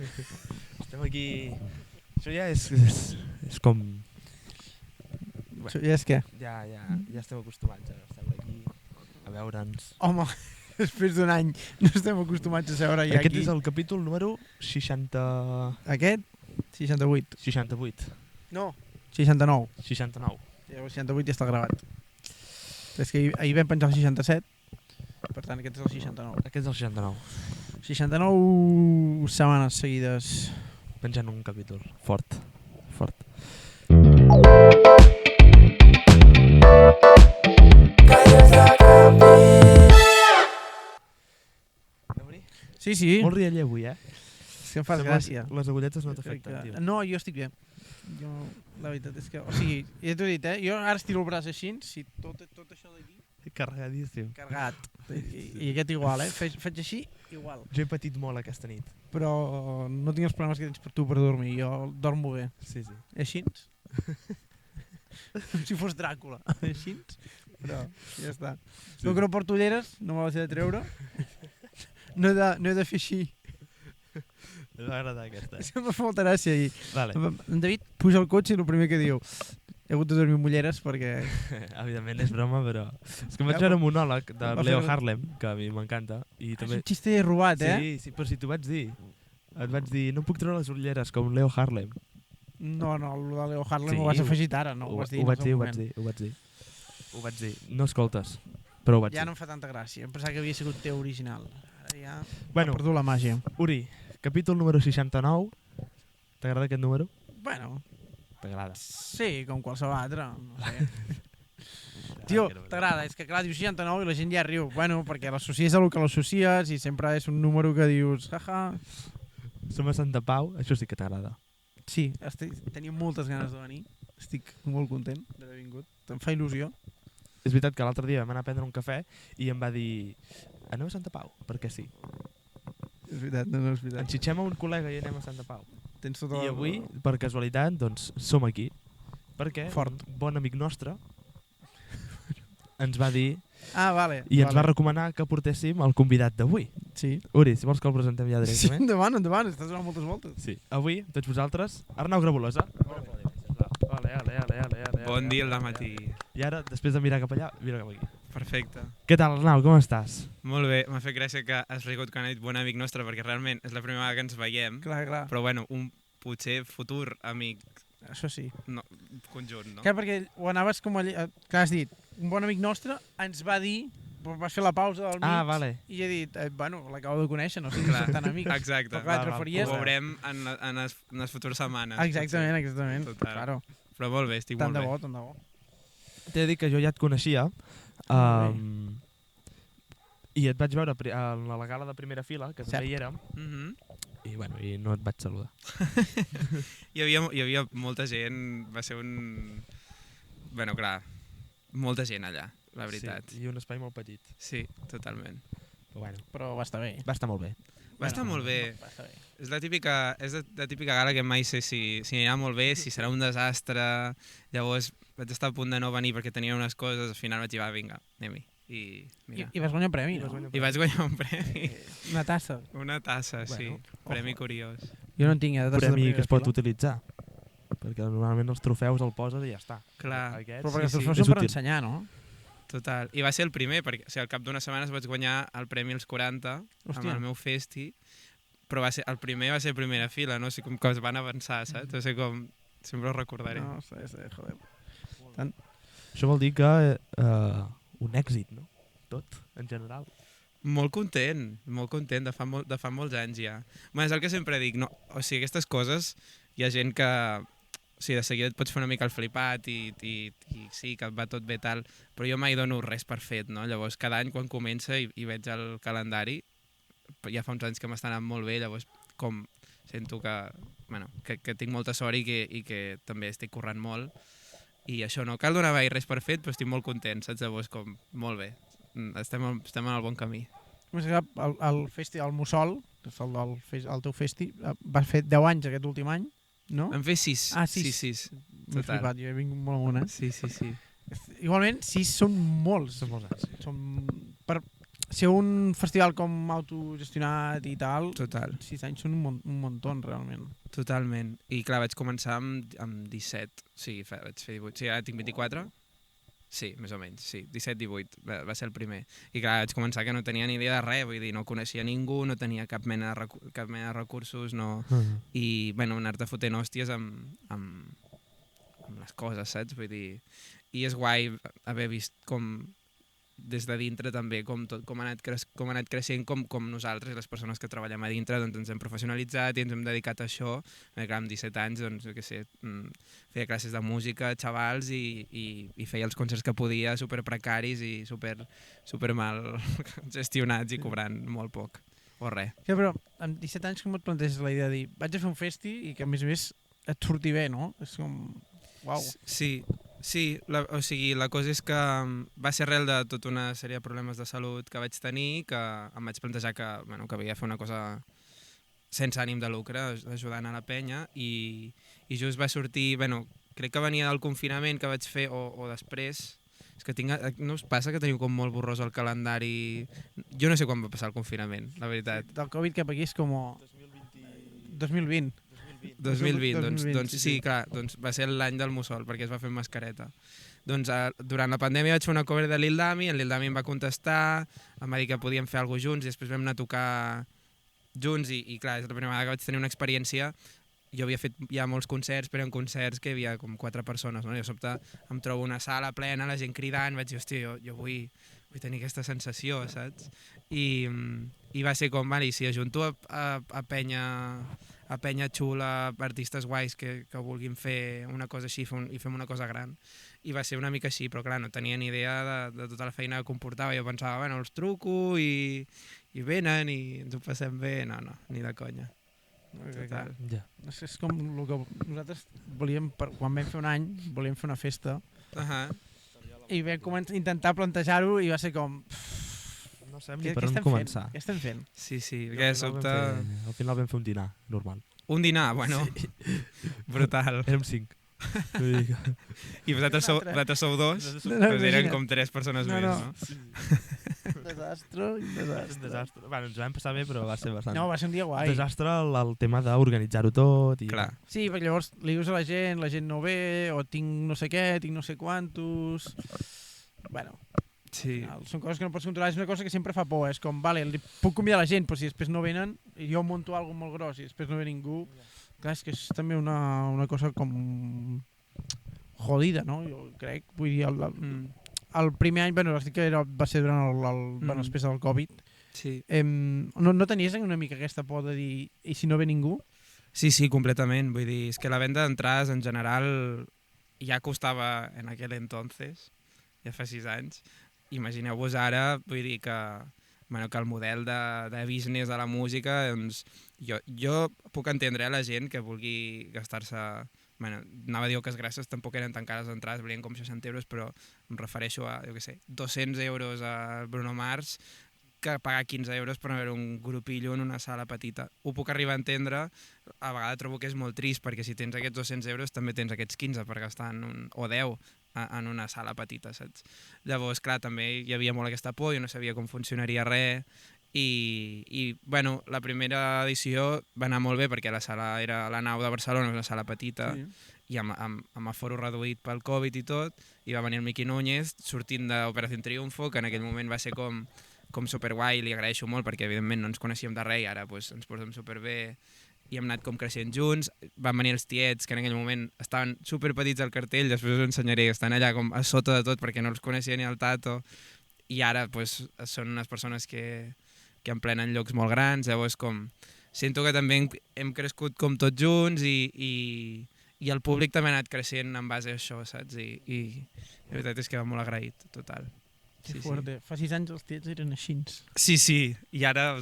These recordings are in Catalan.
Estem aquí... Això ja és com... Això ja és què? Ja estem acostumats a estar aquí, a veure'ns. Home, després d'un any no estem acostumats a seure ja Aquest aquí. és el capítol número 60... Aquest? 68. 68. No, 69. 69. El 68 ja està gravat. És que ahir vam penjar el 67, per tant aquest és el 69. Aquest és el 69. 69 setmanes seguides. Penjant un capítol. Fort. Fort. Sí, sí. Molt rialler avui, És que em fas gràcia. Les agulletes no t'afecten, tio. No, jo estic bé. Jo, la veritat és que... O sigui, ja t'ho he dit, jo ara estiro el braç així, si tot això d'aquí... Carregadíssim. Carregat. I aquest igual, faig així, igual. Jo he patit molt aquesta nit. Però no tinc els problemes que tens per tu per dormir, jo dormo bé. Sí, sí. Així? Com si fos Dràcula. Així? Però ja està. Sí. Com que no porto ulleres, no me les he de treure. No he de fer així. Em va agradar aquesta. Això me fa molta gràcia. Vale. En David puja al cotxe i el primer que diu he hagut de dormir amb ulleres perquè... Evidentment és broma, però... És que em vaig veure un monòleg de Leo Harlem, que a mi m'encanta. És un xiste robat, Sí, però si t'ho vaig dir. Et vaig dir, no puc treure les ulleres com Leo Harlem. No, el de Leo Harlem ho vas afegir ara, no? Ho vaig dir. No escoltes, però ho vaig dir. Ja no em fa tanta gràcia, em pensava que havia sigut teu original. Ara ja he perdut la màgia. Uri, capítol número 69. T'agrada aquest número? Bueno, t'agrada. Sí, com qualsevol altre, no sé. Tio, t'agrada, és que clar, dius 69 i la gent ja riu. Bueno, perquè l'associes a lo que l'associes i sempre és un número que dius, jaja. Som a Santa Pau, això sí que t'agrada. Sí, tenia moltes ganes de venir. Estic molt content d'haver vingut. Em fa il·lusió. És veritat que l'altre dia vam anar a prendre un cafè i em va dir anem a Santa Pau, perquè sí. És veritat, no és veritat. Enxitxem a un col·lega i anem a Santa Pau. I avui, per casualitat, doncs som aquí. Perquè un bon amic nostre ens va dir ens va recomanar que portéssim el convidat d'avui. Sí. Uri, si vols que el presentem ja directament. Sí, endavant, estàs donant moltes voltes. Sí. Avui, tots vosaltres, Arnau Grabolosa. Bon dia al matí. I ara, després de mirar cap allà, mira cap aquí. Perfecte. Què tal, Arnau, com estàs? Molt bé, m'ha fet gràcia que has rigut quan ha dit bon amic nostre, perquè realment és la primera vegada que ens veiem. Clar. Però bueno, un potser futur amic... Això sí. No, conjunt, no? Clar, perquè ho anaves com allà... Clar, has dit, un bon amic nostre ens va dir... Vas fer la pausa del mig i he dit, bueno, l'acabo de conèixer, no sé si som tan amics. Exacte. Ho veurem en les futures setmanes. Exactament. Claro. Però molt bé, estic molt bé. Tant de bo. T'he de dir que jo ja et coneixia i et vaig veure a la gala de primera fila, que també hi érem, i no et vaig saludar. Hi havia molta gent, va ser un... Bueno, clar, molta gent allà. La veritat. Sí, i un espai molt petit. Sí, totalment. Però va estar bé. Va estar molt bé. Va estar molt bé. És la típica gala que mai sé si anirà molt bé, si serà un desastre. Llavors vaig estar a punt de no venir perquè tenia unes coses, al final vaig dir, va, vinga, anem-hi. I vas guanyar un premi, no? I vaig guanyar un premi. Una tassa. Una tassa, sí. Premi curiós. Jo no en tinc, tassa de primera fila. Premi que es pot utilitzar. Perquè normalment els trofeus el poses i ja està. Clar. Però perquè els trofeus són per ensenyar, no? Total. I va ser el primer, perquè al cap d'unes setmanes vaig guanyar el Premi als 40 amb el meu festi, però el primer va ser primera fila, no? O sigui, com que es van avançar, saps? O sigui, com... Sempre ho recordaré. No, sí, joder. Això vol dir que un èxit, no? Tot, en general. Molt content de fa molts anys ja. És el que sempre dic, no? O sigui, aquestes coses hi ha gent que... O sigui, de seguida et pots fer una mica el flipat i sí, que va tot bé tal, però jo mai dono res per fet, no? Llavors, cada any quan comença i veig el calendari, ja fa uns anys que m'està anant molt bé, llavors com sento que tinc molta sort i que també estic currant molt, i això no cal donar mai res per fet, però estic molt content, saps? Llavors, com, molt bé, estem en el bon camí. El Mussol, el teu festi, va fer 10 anys aquest últim any, no? Vam fer 6. Ah, 6. 6. M'he flipat, jo he vingut molt amunt, Sí. Igualment, 6 són molts. Són molts anys. ser un festival com autogestionat i tal, Total. 6 anys són un muntó, realment. Totalment. I clar, vaig començar amb 17. Sí, vaig fer 18. Sí, ara tinc 24. Sí, més o menys, sí. 17-18 va ser el primer. I clar, vaig començar que no tenia ni idea de res, vull dir, no coneixia ningú, no tenia cap mena de recursos, no... I, bueno, anar-te fotent hòsties amb les coses, saps? Vull dir... I és guai haver vist com des de dintre també com ha anat creixent, com nosaltres, les persones que treballem a dintre, doncs ens hem professionalitzat i ens hem dedicat a això. Clar, amb 17 anys, doncs, jo què sé, feia classes de música, xavals, i feia els concerts que podia, super precaris i super mal gestionats i cobrant molt poc, o res. Sí, però amb 17 anys com et planteges la idea de dir vaig a fer un festi i que a més et surti bé, no? És com... Uau. Sí, o sigui, la cosa és que va ser arrel de tota una sèrie de problemes de salut que vaig tenir, que em vaig plantejar que havia de fer una cosa sense ànim de lucre, ajudant a la penya, i just va sortir, crec que venia del confinament que vaig fer, o després, és que no us passa que teniu com molt borrós el calendari? Jo no sé quan va passar el confinament, la veritat. Del Covid cap aquí és com... 2020. 2020, doncs sí, clar, doncs va ser l'any del mussol, perquè es va fer amb mascareta. Doncs durant la pandèmia vaig fer una cover de Lil Dami, en Lil Dami em va contestar, em va dir que podíem fer alguna cosa junts, i després vam anar a tocar junts, i clar, és la primera vegada que vaig tenir una experiència. Jo havia fet ja molts concerts, però en concerts que hi havia com 4 persones, no? I de sobte em trobo una sala plena, la gent cridant, vaig dir, hòstia, jo vull tenir aquesta sensació, saps? I va ser com, vale, si ajunto a penya xula, artistes guais que vulguin fer una cosa així i fem una cosa gran. I va ser una mica així, però clar, no tenia ni idea de tota la feina que comportava. Jo pensava, els truco i venen i ens ho passem bé. No, ni de conya. Total. Ja. És com el que nosaltres volíem, quan vam fer un any, volíem fer una festa, i vam intentar plantejar-ho i va ser com... No sabem ni per on començar. Què estem fent? Sí, perquè de sobte... Al final vam fer un dinar, normal. Un dinar, bueno, brutal. Érem 5. I vosaltres sou 2, doncs eren com 3 persones més, no? Sí. Desastre. Bueno, ens vam passar bé, però va ser bastant... No, va ser un dia guai. Desastre el tema d'organitzar-ho tot. Clar. Sí, perquè llavors li dius a la gent no ve, o tinc no sé què, tinc no sé quantos... Bueno... Sí. Són coses que no pots controlar, és una cosa que sempre fa por, és com, vale, li puc convidar la gent, però si després no venen, i jo monto alguna molt gros i després no ve ningú, clar, és que és també una cosa com jodida, no? Jo crec, vull dir, el primer any, bueno, estic que va ser durant després del Covid, sí. No tenies una mica aquesta por de dir, i si no ve ningú? Sí, completament, vull dir, és que la venda d'entrades en general ja costava en aquell entonces, ja fa 6 anys. Imagineu-vos ara, vull dir que el model de business de la música, doncs jo puc entendre la gent que vulgui gastar-se... Anava a dir que les gràcies tampoc eren tan cares d'entrades, valien com 60 euros, però em refereixo a, 200 euros a Bruno Mars, que pagar 15 euros per veure un grupillo en una sala petita. Ho puc arribar a entendre, a vegades trobo que és molt trist, perquè si tens aquests 200 euros també tens aquests 15 per gastar o 10 en una sala petita, saps? Llavors, clar, també hi havia molt aquesta por, jo no sabia com funcionaria res, i la primera edició va anar molt bé perquè la sala era la nau de Barcelona, una sala petita, sí. I amb aforo reduït pel Covid i tot, i va venir el Miqui Núñez sortint d'Operació Triunfo, que en aquell moment va ser com superguai, li agraeixo molt perquè evidentment no ens coneixíem de res i ara ens portem superbé i hem anat com creixent junts. Van venir els tiets, que en aquell moment estaven superpetits al cartell, després us ensenyaré, estan allà com a sota de tot perquè no els coneixia ni el Tato, i ara són unes persones que emplenen llocs molt grans, llavors sento que també hem crescut com tots junts i el públic també ha anat creixent en base a això, saps? I la veritat és que va molt agraït, total. Que fuerte. Fa 6 anys els tiets eren així. Sí, i ara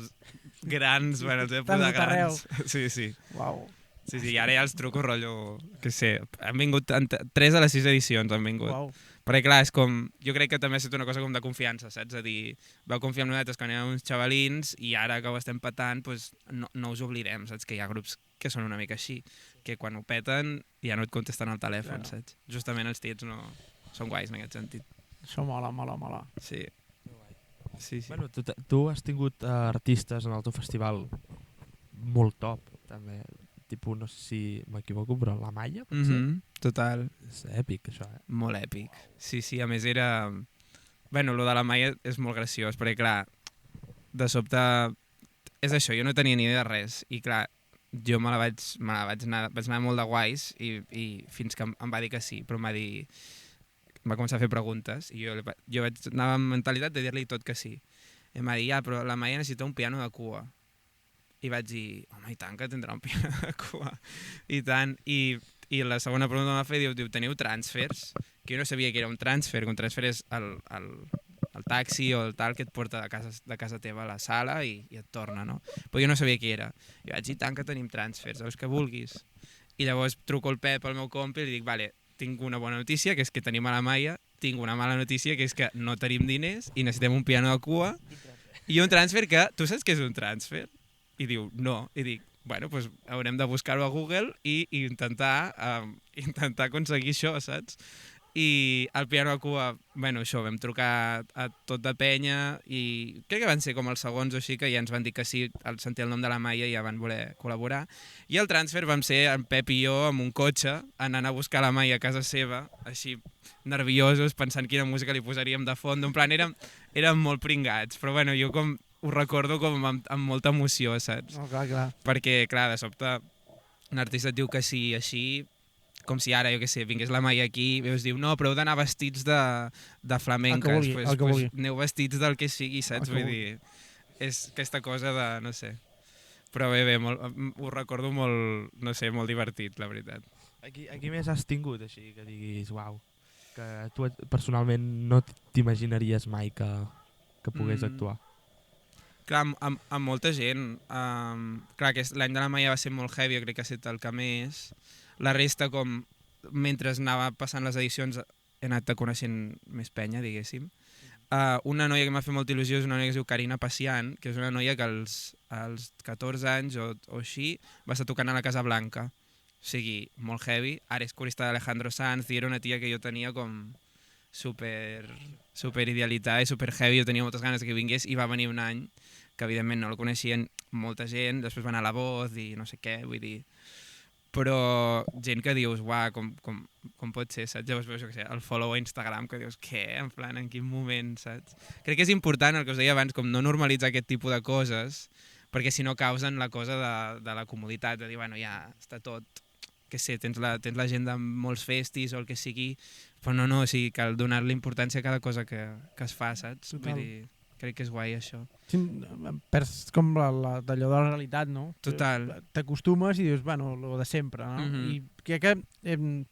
grans, els he posat grans. Sí. Uau. Sí, i ara ja els truco rotllo, que sé, han vingut 3 de les 6 edicions han vingut. Uau. Perquè clar, és com, jo crec que també ha estat una cosa com de confiança, saps? A dir, vau confiar en nosaltres quan érem uns xavalins i ara que ho estem petant, no us oblidem, saps? Que hi ha grups que són una mica així, que quan ho peten ja no et contesten al telèfon, saps? Justament els tiets no són guais en aquest sentit. Això mola. Sí. Sí. Bueno, tu has tingut artistes en el teu festival molt top, també. Tipus, no sé si m'equivoco, però la Maia, potser? Total. És èpic, això, Molt èpic. Sí, a més era... Bueno, lo de la Maia és molt graciós, perquè clar, de sobte... És això, jo no tenia ni idea de res, i clar, jo vaig anar molt de guais, i fins que em va dir que sí, però em va començar a fer preguntes, i jo vaig anar amb mentalitat de dir-li tot que sí. I em va dir, però la Maia necessita un piano de cua. I vaig dir, home, i tant que tindrà un piano de cua. I tant, i la segona pregunta em va fer, diu, teniu transfers? Que jo no sabia que era un transfer, que un transfer és el taxi o el tal que et porta de casa teva a la sala i et torna, no? Però jo no sabia què era. I vaig dir, tant que tenim transfers, veus que vulguis. I llavors truco el Pep, el meu compi, i li dic, vale, tinc una bona notícia, que és que tenim a la Maia, tinc una mala notícia, que és que no tenim diners i necessitem un piano de cua i un transfer que... Tu saps què és un transfer? I diu, no. I dic, bueno, doncs haurem de buscar-ho a Google i intentar aconseguir això, saps? I el piano de cua, bueno, això, vam trucar a tot de penya i crec que van ser com els segons o així que ja ens van dir que sí, al sentir el nom de la Maia ja van voler col·laborar. I el transfer vam ser en Pep i jo amb un cotxe anant a buscar la Maia a casa seva, així nerviosos, pensant quina música li posaríem de fons. En plan, érem molt pringats, però bueno, jo com ho recordo com amb molta emoció, saps? Oh, clar. Perquè, clar, de sobte un artista et diu que sí, així, com si ara, jo què sé, vingués la Maia aquí i us diu, no, però heu d'anar vestits de flamenques, pues aneu vestits del que sigui, saps? Vull dir, és aquesta cosa de, no sé. Però bé, ho recordo molt, no sé, molt divertit, la veritat. Aquí més has tingut, així, que diguis, uau, que tu personalment no t'imaginaries mai que pogués actuar? Clar, amb molta gent. Clar, que l'any de la Maia va ser molt heavy, jo crec que ha estat el que més. La resta, com mentre anava passant les edicions, he anat coneixent més penya, diguéssim. Una noia que m'ha fet molta il·lusió és una noia que es diu Carina Pacian, que és una noia que als 14 anys o així va estar tocant a la Casa Blanca. O sigui, molt heavy. Ara és corista d'Alejandro Sanz i era una tia que jo tenia com super idealitat i super heavy. Jo tenia moltes ganes que vingués i va venir un any que evidentment no la coneixien molta gent, després va anar a La Voz i no sé què, vull dir... Però gent que dius, uah, com pot ser, saps? Llavors veus, jo què sé, el follow a Instagram que dius, què? En plan, en quin moment, saps? Crec que és important, el que us deia abans, com no normalitzar aquest tipus de coses, perquè si no causen la cosa de la comoditat, de dir, bueno, ja està tot, què sé, tens la gent de molts festis o el que sigui, però no, o sigui, cal donar-li importància a cada cosa que es fa, saps? Total. Vull dir, crec que és guai, això. Sí, perds com d'allò de la realitat, no? Total. T'acostumes i dius, bueno, lo de sempre, no? I crec que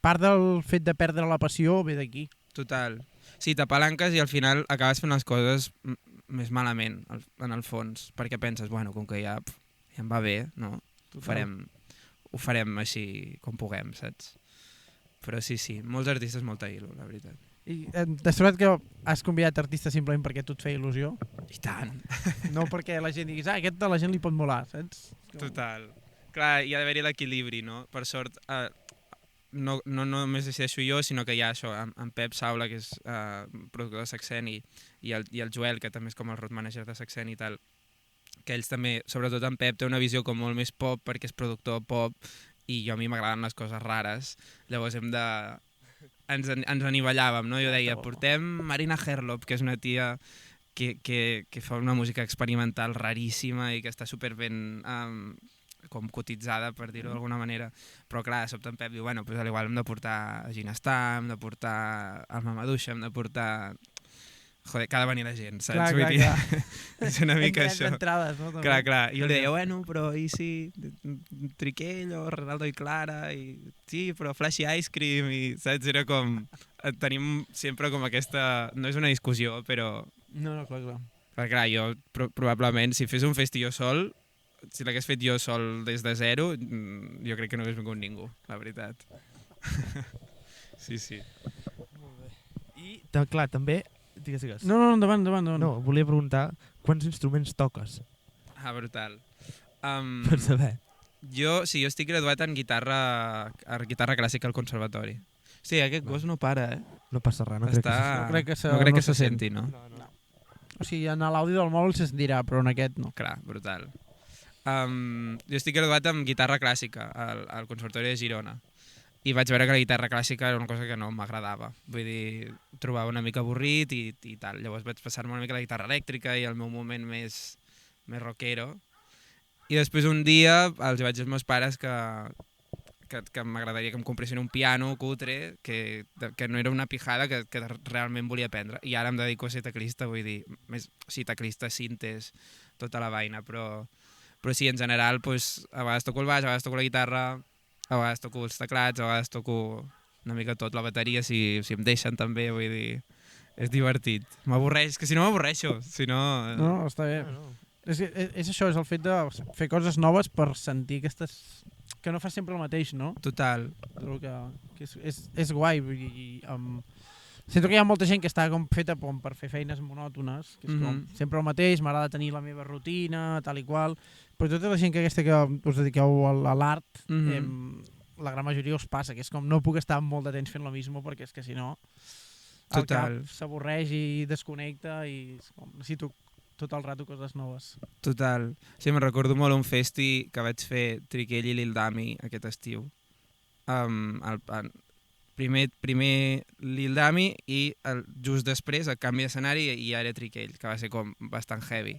part del fet de perdre la passió ve d'aquí. Total. Sí, t'apalanques i al final acabes fent les coses més malament, en el fons, perquè penses, bueno, com que ja em va bé, no? Ho farem així com puguem, saps? Però sí, molts artistes molta il·lu, la veritat. I t'has trobat que has convidat artistes simplement perquè tu et feia il·lusió? I tant! No perquè la gent diguis, aquest a la gent li pot molar, saps? Total. Clar, hi ha d'haver-hi l'equilibri, no? Per sort, no només decideixo jo, sinó que hi ha això, en Pep Saula, que és productor de Saxen, i el Joel, que també és com el road manager de Saxen i tal, que ells també, sobretot en Pep, té una visió com molt més pop, perquè és productor pop, i a mi m'agraden les coses rares, llavors ens anivellàvem, no? Jo deia, portem Marina Herlop, que és una tia que fa una música experimental raríssima i que està superben com cotitzada, per dir-ho d'alguna manera, però clar, de sobte en Pep diu, bueno, doncs igual hem de portar Gina Star, hem de portar el Mamadouxa, hem de portar... Joder, que ha de venir la gent, saps? Vull dir, és una mica això. Entrades, no? Clar. I jo li deia, bueno, però i si Triquell o Ronaldo i Clara, i sí, però Flashy Ice Cream, i saps? Era com... Tenim sempre com aquesta... No és una discussió, però... No, clar. Clar, jo probablement, si fes un festi jo sol, si l'hagués fet jo sol des de zero, jo crec que no hagués vingut ningú, la veritat. Sí. Molt bé. I, clar, també... Digues. No, endavant. No, volia preguntar quants instruments toques? Brutal. Per saber. Jo estic graduat en guitarra clàssica al conservatori. Sí, aquest gos no para, No passa res, no crec que se senti, no? O sigui, en l'àudio del mòbil se sentirà, però en aquest no. Clar, brutal. Jo estic graduat en guitarra clàssica al Conservatori de Girona i vaig veure que la guitarra clàssica era una cosa que no m'agradava. Vull dir, trobava una mica avorrit i tal. Llavors vaig passar-me una mica a la guitarra elèctrica i el meu moment més rockero. I després un dia els vaig dir als meus pares que m'agradaria que em compressin un piano cutre, que no era una pijada, que realment volia aprendre. I ara em dedico a ser teclista, vull dir, teclista, cintes, tota la vaina, però sí, en general, doncs, a vegades toco el baix, a vegades toco la guitarra, a vegades toco els teclats, a vegades toco una mica tot, la bateria, si em deixen també, vull dir, és divertit. M'avorreix, que si no m'avorreixo, si no... No, està bé. No. És això, és el fet de fer coses noves per sentir aquestes... que no fas sempre el mateix, no? Total. Que és guai, vull dir... Sento que hi ha molta gent que està com feta per fer feines monòtones, que és com sempre el mateix, m'agrada tenir la meva rutina, tal i qual, però tota la gent que us dediqueu a l'art, la gran majoria us passa, que és com no puc estar molt de temps fent lo mismo, perquè és que si no el cap s'avorreix i desconnecta i necessito tot el rato coses noves. Total. Sí, me'n recordo molt un festi que vaig fer Triquell i Lil Dami aquest estiu. Primer Lil Dami i just després el canvi d'escenari i ara Triquell, que va ser com bastant heavy.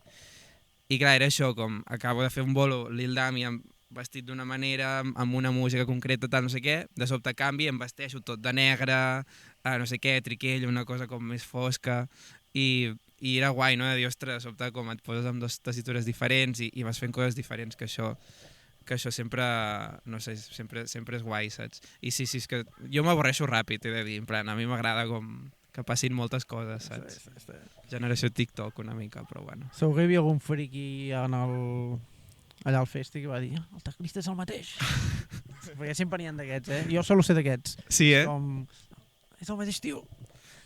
I clar, era això, com acabo de fer un bolo Lil Dami vestit d'una manera, amb una música concreta, tal, no sé què, de sobte canvi, em vesteixo tot de negre, no sé què, Triquell, una cosa com més fosca, i era guai, no? De dir, ostres, de sobte com et poses amb dues tessitures diferents i vas fent coses diferents, que això sempre, no sé, sempre és guai, saps? I sí, és que jo m'avorreixo ràpid, he de dir, en plan, a mi m'agrada com que passin moltes coses, saps? Generació TikTok una mica, però bueno. Segur que hi havia algun friqui allà al festi que va dir el teclista és el mateix. Perquè sempre n'hi ha d'aquests, Jo solo sé d'aquests. Sí, És el mateix tio.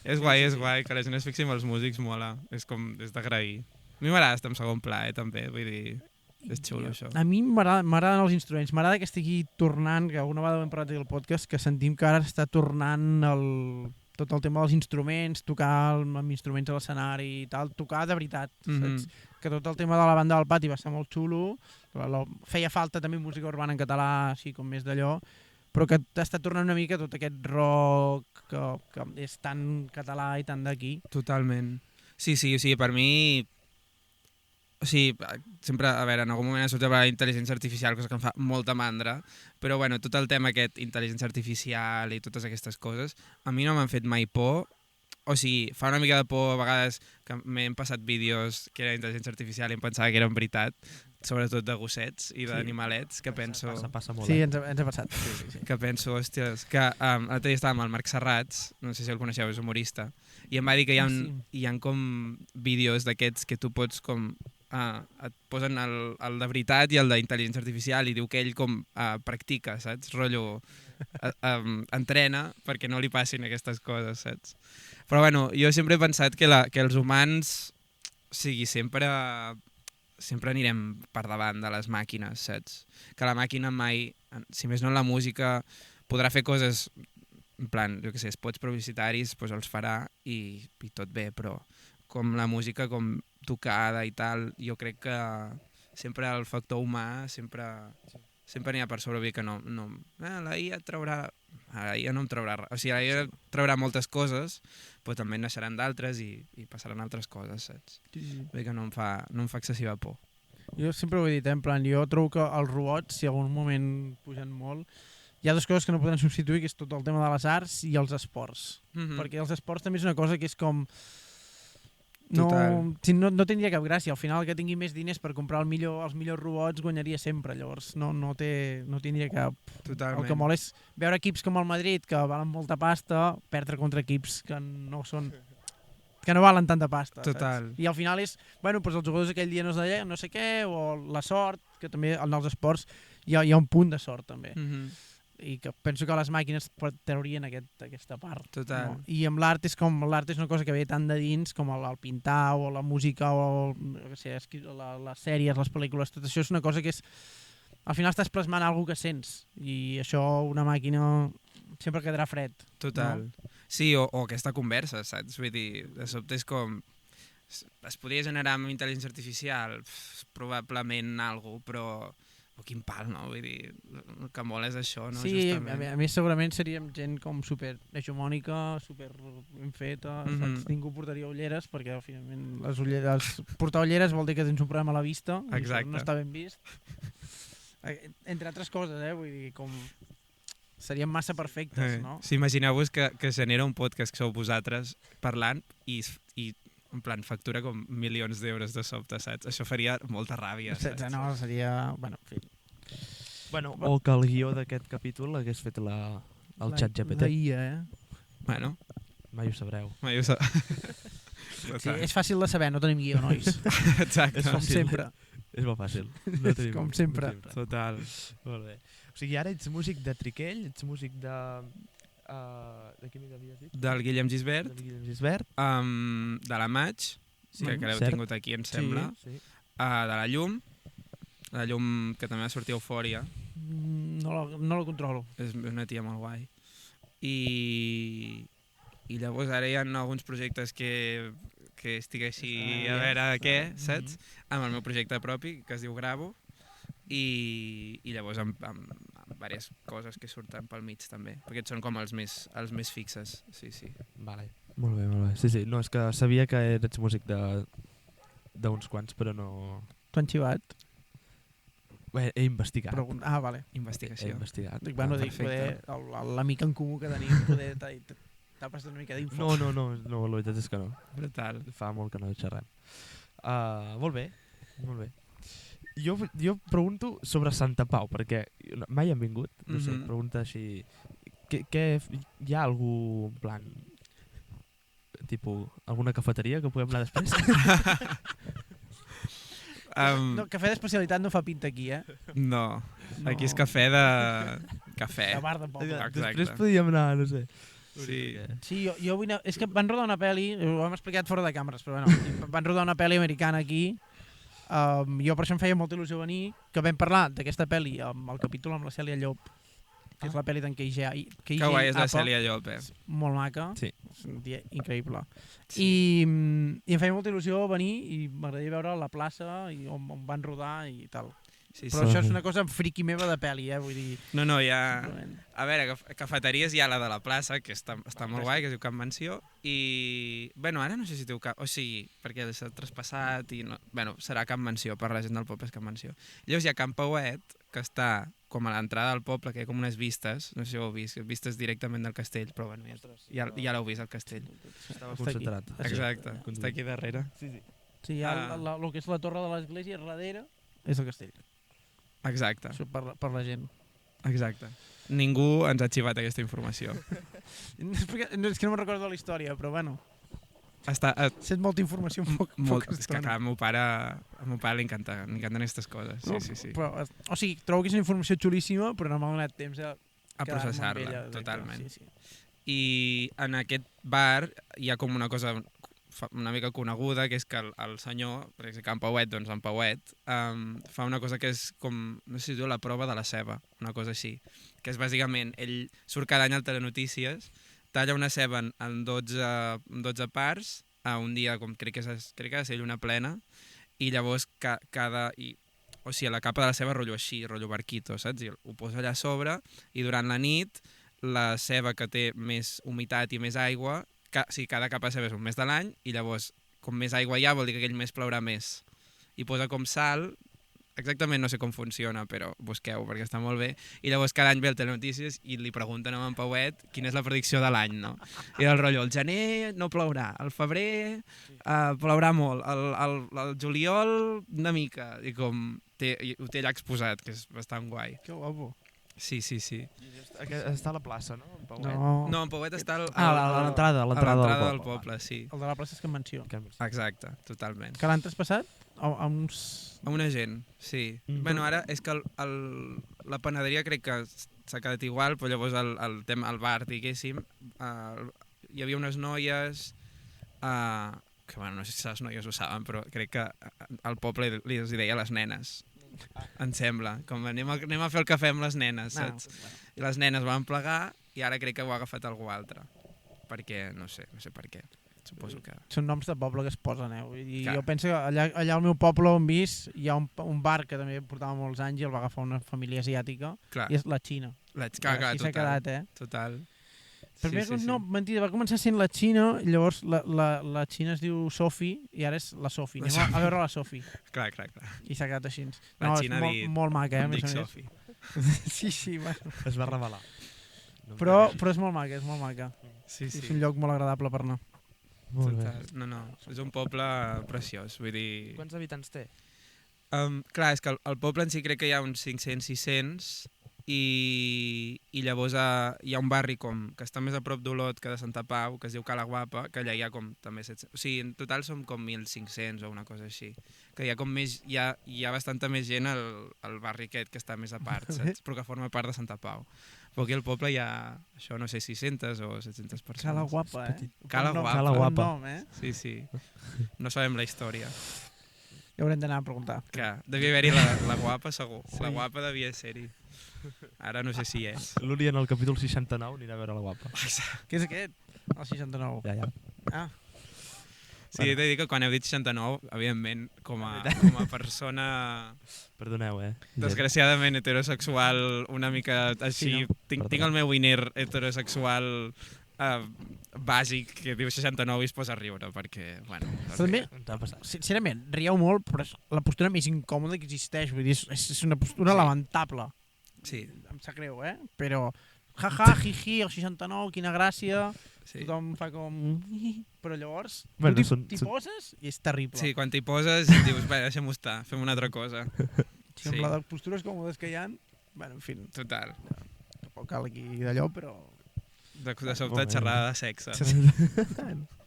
És guai, que la gent es fixi amb els músics, mola. És d'agrair. A mi m'agrada estar en segon pla, també, vull dir... És xulo, això. A mi m'agraden els instruments. M'agrada que estigui tornant, que alguna vegada hem parlat del podcast, que sentim que ara està tornant tot el tema dels instruments, tocar amb instruments a l'escenari i tal, tocar de veritat, saps? Que tot el tema de la banda del pati va ser molt xulo, feia falta també música urbana en català, així com més d'allò, però que està tornant una mica tot aquest rock que és tan català i tan d'aquí. Totalment. Sí, o sigui, per mi... O sigui, sempre, a veure, en algun moment ha sortit la intel·ligència artificial, cosa que em fa molta mandra, però bueno, tot el tema aquest, intel·ligència artificial i totes aquestes coses, a mi no m'han fet mai por. O sigui, fa una mica de por a vegades que m'hem passat vídeos que era intel·ligència artificial i em pensava que eren veritat, sobretot de gossets i d'animalets, que penso... Passa molt. Sí, ens ha passat. Sí. Que penso, hòsties, que l'altre dia estava amb el Marc Serrats, no sé si el coneixeu, és humorista, i em va dir que hi ha com vídeos d'aquests que tu pots com... et posen el de veritat i el d'intel·ligència artificial i diu que ell com practica, saps? Rotllo, entrena perquè no li passin aquestes coses, saps? Però bueno, jo sempre he pensat que els humans, o sigui, sempre anirem per davant de les màquines, saps? Que la màquina mai, si més no en la música, podrà fer coses, en plan, jo què sé, spots publicitaris, doncs els farà i tot bé, però com la música, com tocada i tal, jo crec que sempre el factor humà sempre n'hi ha per sobreviure que no la IA traurà... La IA no em traurà res. O sigui, la IA traurà moltes coses, però també naixeran d'altres i passaran altres coses, saps? Sí. Vull dir que no em fa excessiva por. Jo sempre ho he dit, en plan, jo trobo que els robots, si algun moment pugen molt, hi ha dues coses que no poden substituir, que és tot el tema de les arts i els esports. Perquè els esports també és una cosa que és com... No tindria cap gràcia. Al final, el que tingui més diners per comprar els millors robots guanyaria sempre. Llavors no tindria cap... Totalment. El que mola és veure equips com el Madrid, que valen molta pasta, perdre contra equips que no valen tanta pasta. Total. Saps? I al final és... Bueno, doncs els jugadors aquell dia no es deia no sé què, o la sort, que també en els esports hi ha un punt de sort, també. I que penso que les màquines traurien aquesta part. Total. No? I amb l'art és una cosa que ve tant de dins com el pintar o la música o les sèries, les pel·lícules, tot això és una cosa que és... Al final estàs plasmant alguna que sents i això una màquina sempre quedarà fred. Total. No? Sí, o aquesta conversa, saps? Vull dir, de sobte és com... es podria generar amb intel·ligència artificial? Probablement algú, però quin pal, no? Vull dir, el que mola és això, no? Sí, a més segurament seríem gent com super hegemònica, super ben feta, saps? Ningú portaria ulleres, perquè finalment portar ulleres vol dir que tens un problema a la vista, i això no està ben vist. Entre altres coses, vull dir, com serien massa perfectes, no? Sí, imagineu-vos que genera un podcast que sou vosaltres parlant i en plan, factura com milions d'euros de sobte, saps? Això faria molta ràbia, saps? No, seria... Bueno, en fi. Bueno, o que el guió d'aquest capítol l'hagués fet el xat GPT. La IA, Bueno. Mai ho sabreu. Mai ho sabreu. Sí, és fàcil de saber, no tenim guió, nois. Exacte. És com sempre. És molt fàcil. No tenim, com sempre. Total. Molt bé. O sigui, ara ets músic de Triquell, ets músic de... de quin havies dit? Del Guillem Gisbert. Del Guillem Gisbert. De la Maig, que l'heu tingut aquí, em sembla. Sí. De la Llum que també va sortir a Eufòria. No la controlo. És una tia molt guai. I llavors ara hi ha alguns projectes que estic així a veure què, saps? Amb el meu projecte propi, que es diu Gravo, i llavors amb diverses coses que surten pel mig també, perquè són com els més fixes. Sí. Vale. Molt bé. Sí. No, és que sabia que eres músic d'uns quants, però no... T'ho han xivat? Bé, he investigat. Vale. Investigació. He investigat. L'amic en comú que tenim, poder t'ha passat una mica d'info. No, la veritat és que no. Brutal. Fa molt que no xerrem. Molt bé. Jo pregunto sobre Santa Pau, perquè mai han vingut, no sé, pregunta així... Hi ha algú, en plan, tipus, alguna cafeteria que puguem anar després? No, cafè d'especialitat no fa pinta aquí, No, aquí és cafè de... Cafè. De bar de poble. Després podríem anar, no sé. Sí, jo vull anar... És que van rodar una pel·li, ho hem explicat fora de càmeres, però bueno, van rodar una pel·li americana aquí. Jo per això em feia molta il·lusió venir, que vam parlar d'aquesta pel·li amb el capítol amb la Cèlia Llop, que és la pel·li d'en KJ. Que guai és la Cèlia Llop, Molt maca, sí. És un dia increïble. Sí. I em feia molta il·lusió venir i m'agradaria veure la plaça on van rodar i tal. Sí. Però això és una cosa friki meva de pel·li, vull dir... No, hi ha... A veure, cafeteries hi ha la de la plaça, que està molt guai, que es diu Camp Mansió, i... Bueno, ara no sé si diu Camp... O sigui, perquè s'ha traspassat i... No... Bueno, serà Camp Mansió, per la gent del poble és Camp Mansió. Llavors hi ha Camp Pauet, que està com a l'entrada del poble, que hi ha com unes vistes, no sé si ho heu vist, vistes directament del castell, però bueno, ja l'heu vist, el castell. Estava concentrat. Exacte, està aquí darrere. Sí, el que és la torre de l'església darrere és el castell. Exacte. Això per la gent. Exacte. Ningú ens ha xivat aquesta informació. És que no me'n recordo de la història, però bueno. Sent molta informació en poca estona. És que clar, al meu pare li encanten aquestes coses. Sí. Però, o sigui, trobo que és una informació xulíssima, però no m'ha donat temps a processar-la, totalment. Sí. I en aquest bar hi ha com una cosa una mica coneguda, que és que el senyor, per exemple, en Pauet, doncs en Pauet, fa una cosa que és com, no sé si diu, la prova de la ceba, una cosa així, que és bàsicament, ell surt cada any al Telenotícies, talla una ceba en 12 parts, a un dia, com crec que ha de ser lluna plena, i llavors o sigui, la capa de la ceba rotllo així, rotllo barquito, saps? I ho posa allà a sobre, i durant la nit, la ceba que té més humitat i més aigua, cada capa de ceba és un mes de l'any, i llavors, com més aigua hi ha, vol dir que aquell mes plourà més. I posa com sal, exactament no sé com funciona, però busqueu, perquè està molt bé, i llavors cada any ve el Telenotícies i li pregunten a en Pauet quina és la predicció de l'any, no? I del rotllo, el gener no plourà, el febrer plourà molt, el juliol una mica, i com ho té allà exposat, que és bastant guai. Que guapo. Sí. Està a la plaça, no? En Pauet. No, en Pauet està a l'entrada del poble, sí. El de la plaça és Camp Mansió. Exacte, totalment. Que l'han traspassat? A una gent, sí. Bueno, ara és que la panaderia crec que s'ha quedat igual, però llavors el bar, diguéssim, hi havia unes noies, que bueno, no sé si les noies ho saben, però crec que al poble els deia les nenes. Em sembla, com anem a fer el cafè amb les nenes, saps? I les nenes van plegar i ara crec que ho ha agafat algú altre, perquè no sé per què. suposo que... Són noms de poble que es posen, I Clar. jo penso que allà al meu poble on vis hi ha un bar que també portava molts anys i el va agafar una família asiàtica, Clar, i és la Xina. clar, Així s'ha quedat, total. Primer, no, mentida, va començar sent la Xina, i llavors la Xina es diu Sofi, i ara és la Sofi. Anem a veure la Sofi. Clar. I s'ha quedat així. La No, Xina és molt maca, a Em més dic a més. Sofi. Sí, bueno. Es va revelar. No em Però refereixo. és molt maca, és molt maca. Sí. És un lloc molt agradable per anar. Molt bé. Total. No, és un poble preciós, vull dir... Quants habitants té? Clar, és que el poble en si crec que hi ha uns 500-600 i llavors hi ha un barri que està més a prop d'Olot que de Santa Pau, que es diu Cala Guapa, que allà hi ha com també 700... O sigui, en total som com 1.500 o una cosa així. Que hi ha com més... Hi ha bastanta més gent al barri aquest que està més a part, saps? Però que forma part de Santa Pau. Però aquí al poble hi ha, això, no sé, 600 o 700 persones. Cala Guapa, Cala Guapa. Cala Guapa. Bon nom, Sí. No sabem la història. Ja haurem d'anar a preguntar. Que devia haver-hi la Guapa, segur. Sí. La Guapa devia ser-hi. Ara no sé si és. L'Uri en el capítol 69 anirà a veure la guapa. Què és aquest? El 69. Ja. Ah, Sí, he de dir que quan heu dit 69, evidentment, com a persona Perdoneu, desgraciadament heterosexual, una mica així, Sí, no? tinc el meu inner heterosexual bàsic que diu 69 i es posa a riure, perquè, bueno... no Però sé. també, Ens ha passat. sincerament, rieu molt, però és la postura més incòmoda que existeix. Vull dir, és una postura Sí. lamentable. Sí, Em sap greu, però... Jaja, jiji, el 69, quina gràcia. sí. Tothom fa com... Però llavors, Bueno, tu són- t'hi poses i és terrible. Sí, quan t'hi poses dius, bé, deixem-ho estar, fem una altra cosa. Sí, amb les postures còmodes que hi ha, bueno, en fi, Total. tampoc cal aquí d'allò, però... De Molt sobte bé. xerrada de sexe.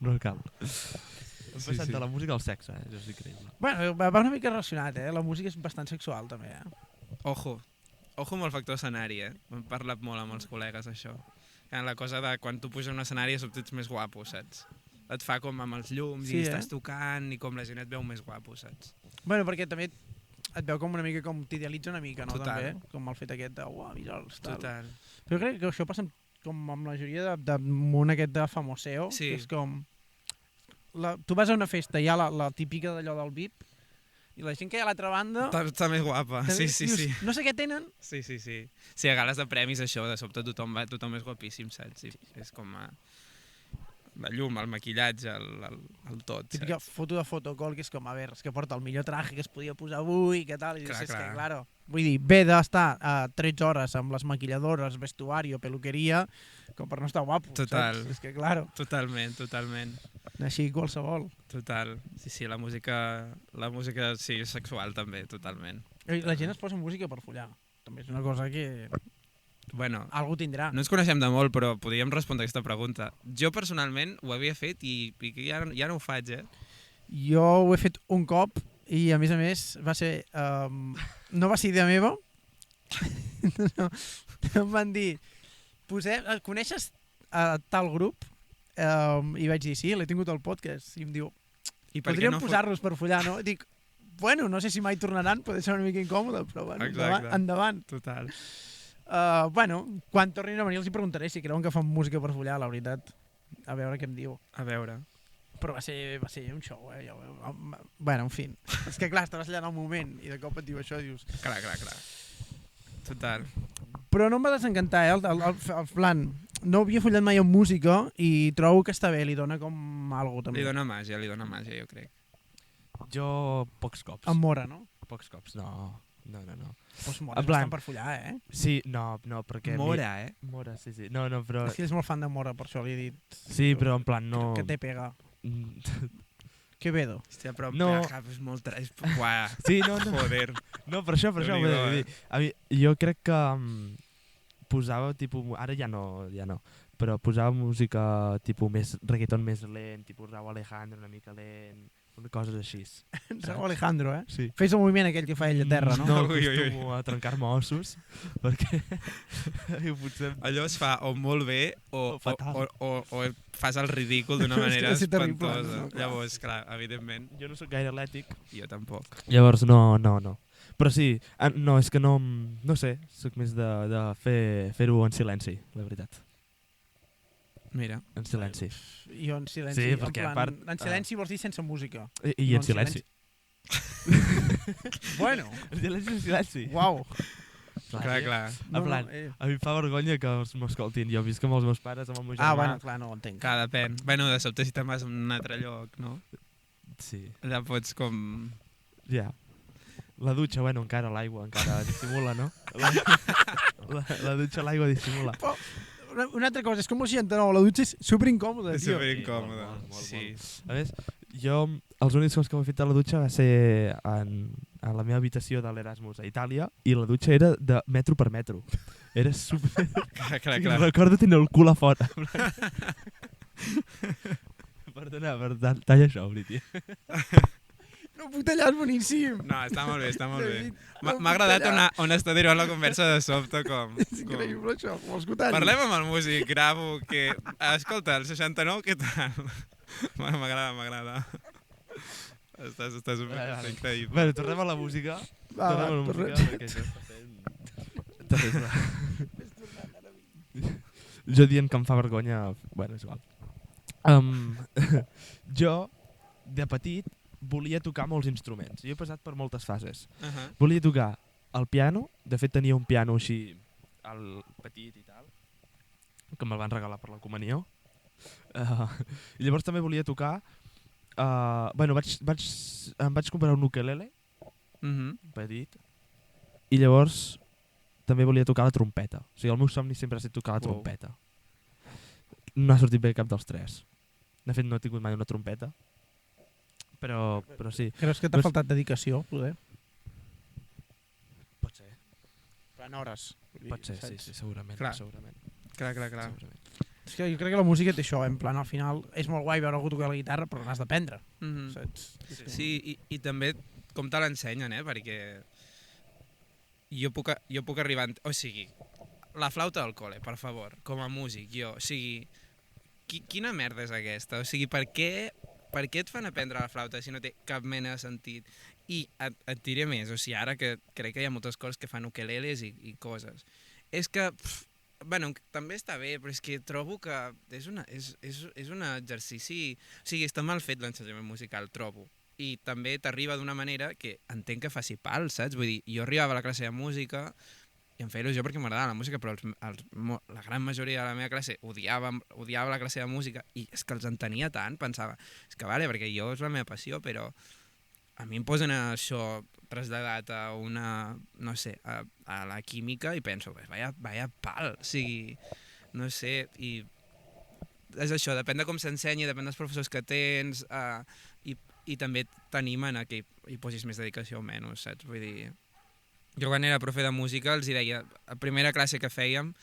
No cal. Hem Sí, passat sí. de la música al sexe, això és increïble. Bueno, va una mica relacionat, La música és bastant sexual, també, Ojo amb el factor escenari, Hem parlat molt amb els col·legues, això. La cosa de quan tu puges a un escenari de sobte ets més guapo, saps? Et fa com amb els llums Sí, i estàs tocant i com la gent et veu més guapo, saps? Bueno, perquè també et veu com una mica, com t'idealitza una mica, no? Total. També, com el fet aquest de, uau, visuals, tal. Total. Però jo crec que això passa com amb la majoria de món aquest de famoseo, Sí. que és com... Tu vas a una festa, hi ha la típica d'allò del VIP, i la gent que hi ha a l'altra banda... Està més guapa, també sí. dius, No sé què tenen. Sí. Sí, a gales de premis això, de sobte tothom és guapíssim, saps? I és com la llum, el maquillatge, el tot, Típica saps? foto de fotocall, que és com, a veure, és que porta el millor traje que es podia posar avui, què tal? I dius, és que, Clar. claro, vull dir, ve d'estar 13 hores amb les maquilladores, vestuari o peluqueria, com per no estar guapo, Total. saps? És que, claro, Totalment. així qualsevol. Total. Sí, la música sí, és sexual també, totalment. I la gent es posa música per follar. També és una cosa que Bueno, algú tindrà. no ens coneixem de molt, però podríem respondre aquesta pregunta. Jo personalment ho havia fet i ja no ho faig, Jo ho he fet un cop i, a més, va ser... no va ser idea meva. no, em van dir, coneixes tal grup? I vaig dir, sí, l'he tingut al podcast. I em diu, I per què podríem no posar-los per follar, no? I dic, bueno, no sé si mai tornaran, pot ser una mica incòmode, però bueno, Exacte. endavant. Total. Bueno, quan tornin a venir els hi preguntaré si creuen que fan música per follar, la veritat. A veure què em diu. A veure. Però va ser un show, Bueno, en fi. És que clar, estaves allà en el moment i de cop et diu això, dius... Clar. Total. Però no em va desencantar, el plan. No havia follat mai amb música i trobo que està bé, li dona com algo també. Li dona màgia, jo crec. Jo, pocs cops. Amb Mora, no? Pocs cops, no. Pues Mora En és plan- bastant per follar, Sí, no, perquè... Mora, Mora, sí. No, però... Sí, és molt fan de Mora, per això li he dit Sí, però en plan no... que te pega. Mm, Quevedo. Hòstia, però No. és molt... Uah, Sí, no. joder. No, per això, vull Déu-n'hi-do, dir. A mi, jo crec que posava, tipus... Ara ja no, però posava música, tipus, més reggaeton més lent, tipus Rauw Alejandro una mica lent, coses així. Raúl Alejandro, Sí. Fes el moviment aquell que fa ell a terra, no? No Ui, ui, ui. acostumo a trencar-me ossos, perquè potser... Allò es fa o molt bé O fatal. o fas el ridícul d'una És que manera deu ser terrible, espantosa. no? Clar. Llavors, clar, evidentment, Jo no sóc gaire atlètic, jo tampoc. llavors no. Però sí, no, és que no sé, sóc més de fer-ho en silenci, la veritat. Mira. En silenci. Jo en silenci. Sí, perquè en a part... En silenci vols dir sense música. I No, en silenci. Bueno, En silenci. uau. Clar. En plan, a mi em fa vergonya que m'escoltin. Jo visc amb els meus pares, amb el meu germà. Bueno, clar, no ho entenc. Clar, depèn. Bueno, de sobte si te'n vas a un altre lloc, no? Sí, Allà pots com... ja. La dutxa, bueno, encara l'aigua, encara dissimula, no? La dutxa, l'aigua dissimula. Però, una altra cosa, és com el 69, la dutxa és superincòmoda, És tio. superincòmode. Molt, Sí. A més, jo, els únics cops que m'he fet a la dutxa va ser a la meva habitació de l'Erasmus a Itàlia i la dutxa era de metro per metro. Era super... Clar. Recordo tenir el cul a fora. Perdona, talla això, Briti. No puc tallar, és boníssim. No, està molt bé, està molt bé. No M'ha agradat on està derivant la conversa de sobte, com... És increïble, això, com els cotalls. Parlem amb el músic, gravo, que... Escolta, el 69, què tal? M'agrada. Està increïble. Bé, tornem a la música. Tornem a la música, perquè això està fent... terrible. Jo dient que em fa vergonya... Bueno, és igual. Jo, de petit, volia tocar molts instruments. Jo he passat per moltes fases. Volia tocar el piano, de fet tenia un piano així, el petit i tal, que me'l van regalar per la comunió. I llavors també volia tocar... Bueno, em vaig comprar un ukelele, petit, i llavors també volia tocar la trompeta. O sigui, el meu somni sempre ha estat tocar la trompeta. No ha sortit bé cap dels tres. De fet, no he tingut mai una trompeta. Però sí. Creus que t'ha faltat dedicació, poder? Pot ser. Però en hores. Pot ser, sí, segurament. Clar. Segurament. Clar. Segurament. És que jo crec que la música té això, en plan, al final és molt guai veure algú tocar la guitarra, però n'has d'aprendre, saps? Sí, i també com te l'ensenyen, perquè jo puc arribar... O sigui, la flauta del col·le, per favor, com a músic, jo, o sigui, quina merda és aquesta? O sigui, per què et fan aprendre la flauta si no té cap mena de sentit? I et diré més, o sigui, ara que crec que hi ha moltes coses que fan ukeleles i coses. És que, bueno, també està bé, però és que trobo que és un exercici... O sigui, està mal fet l'ensenyament musical, trobo. I també t'arriba d'una manera que entenc que faci pal, saps? Vull dir, jo arribava a la classe de música i em feia il·lusió perquè m'agradava la música, però la gran majoria de la meva classe odiava la classe de música i és que els entenia tant, pensava, és que vale, perquè jo és la meva passió, però a mi em posen això traslladat a una, no sé, a la química i penso, pues vaya pal, o sigui, no sé, i és això, depèn de com s'ensenya, depèn dels professors que tens, i també t'animen a que hi posis més dedicació o menys, saps? Vull dir, jo quan era profe de música els deia, a primera classe que fèiem,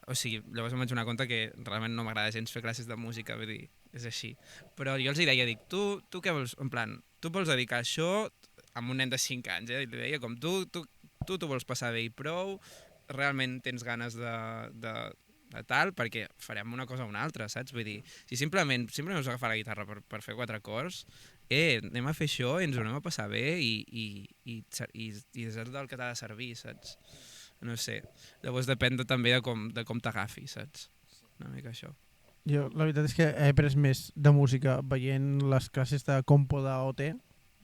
o sigui, llavors em vaig donar compte que realment no m'agrada gens fer classes de música, vull dir, és així. Però jo els deia, tu què vols, en plan, tu vols dedicar això amb un nen de 5 anys, i li deia com tu t'ho vols passar bé i prou, realment tens ganes de tal, perquè farem una cosa o una altra, saps? Vull dir, si simplement us agafar la guitarra per fer 4 acords, anem a fer això i ens ho anem a passar bé i és el que t'ha de servir, saps? No sé. Llavors depèn també de com t'agafi, saps? Una mica això. Jo, la veritat és que he après més de música veient les classes de compo d'OT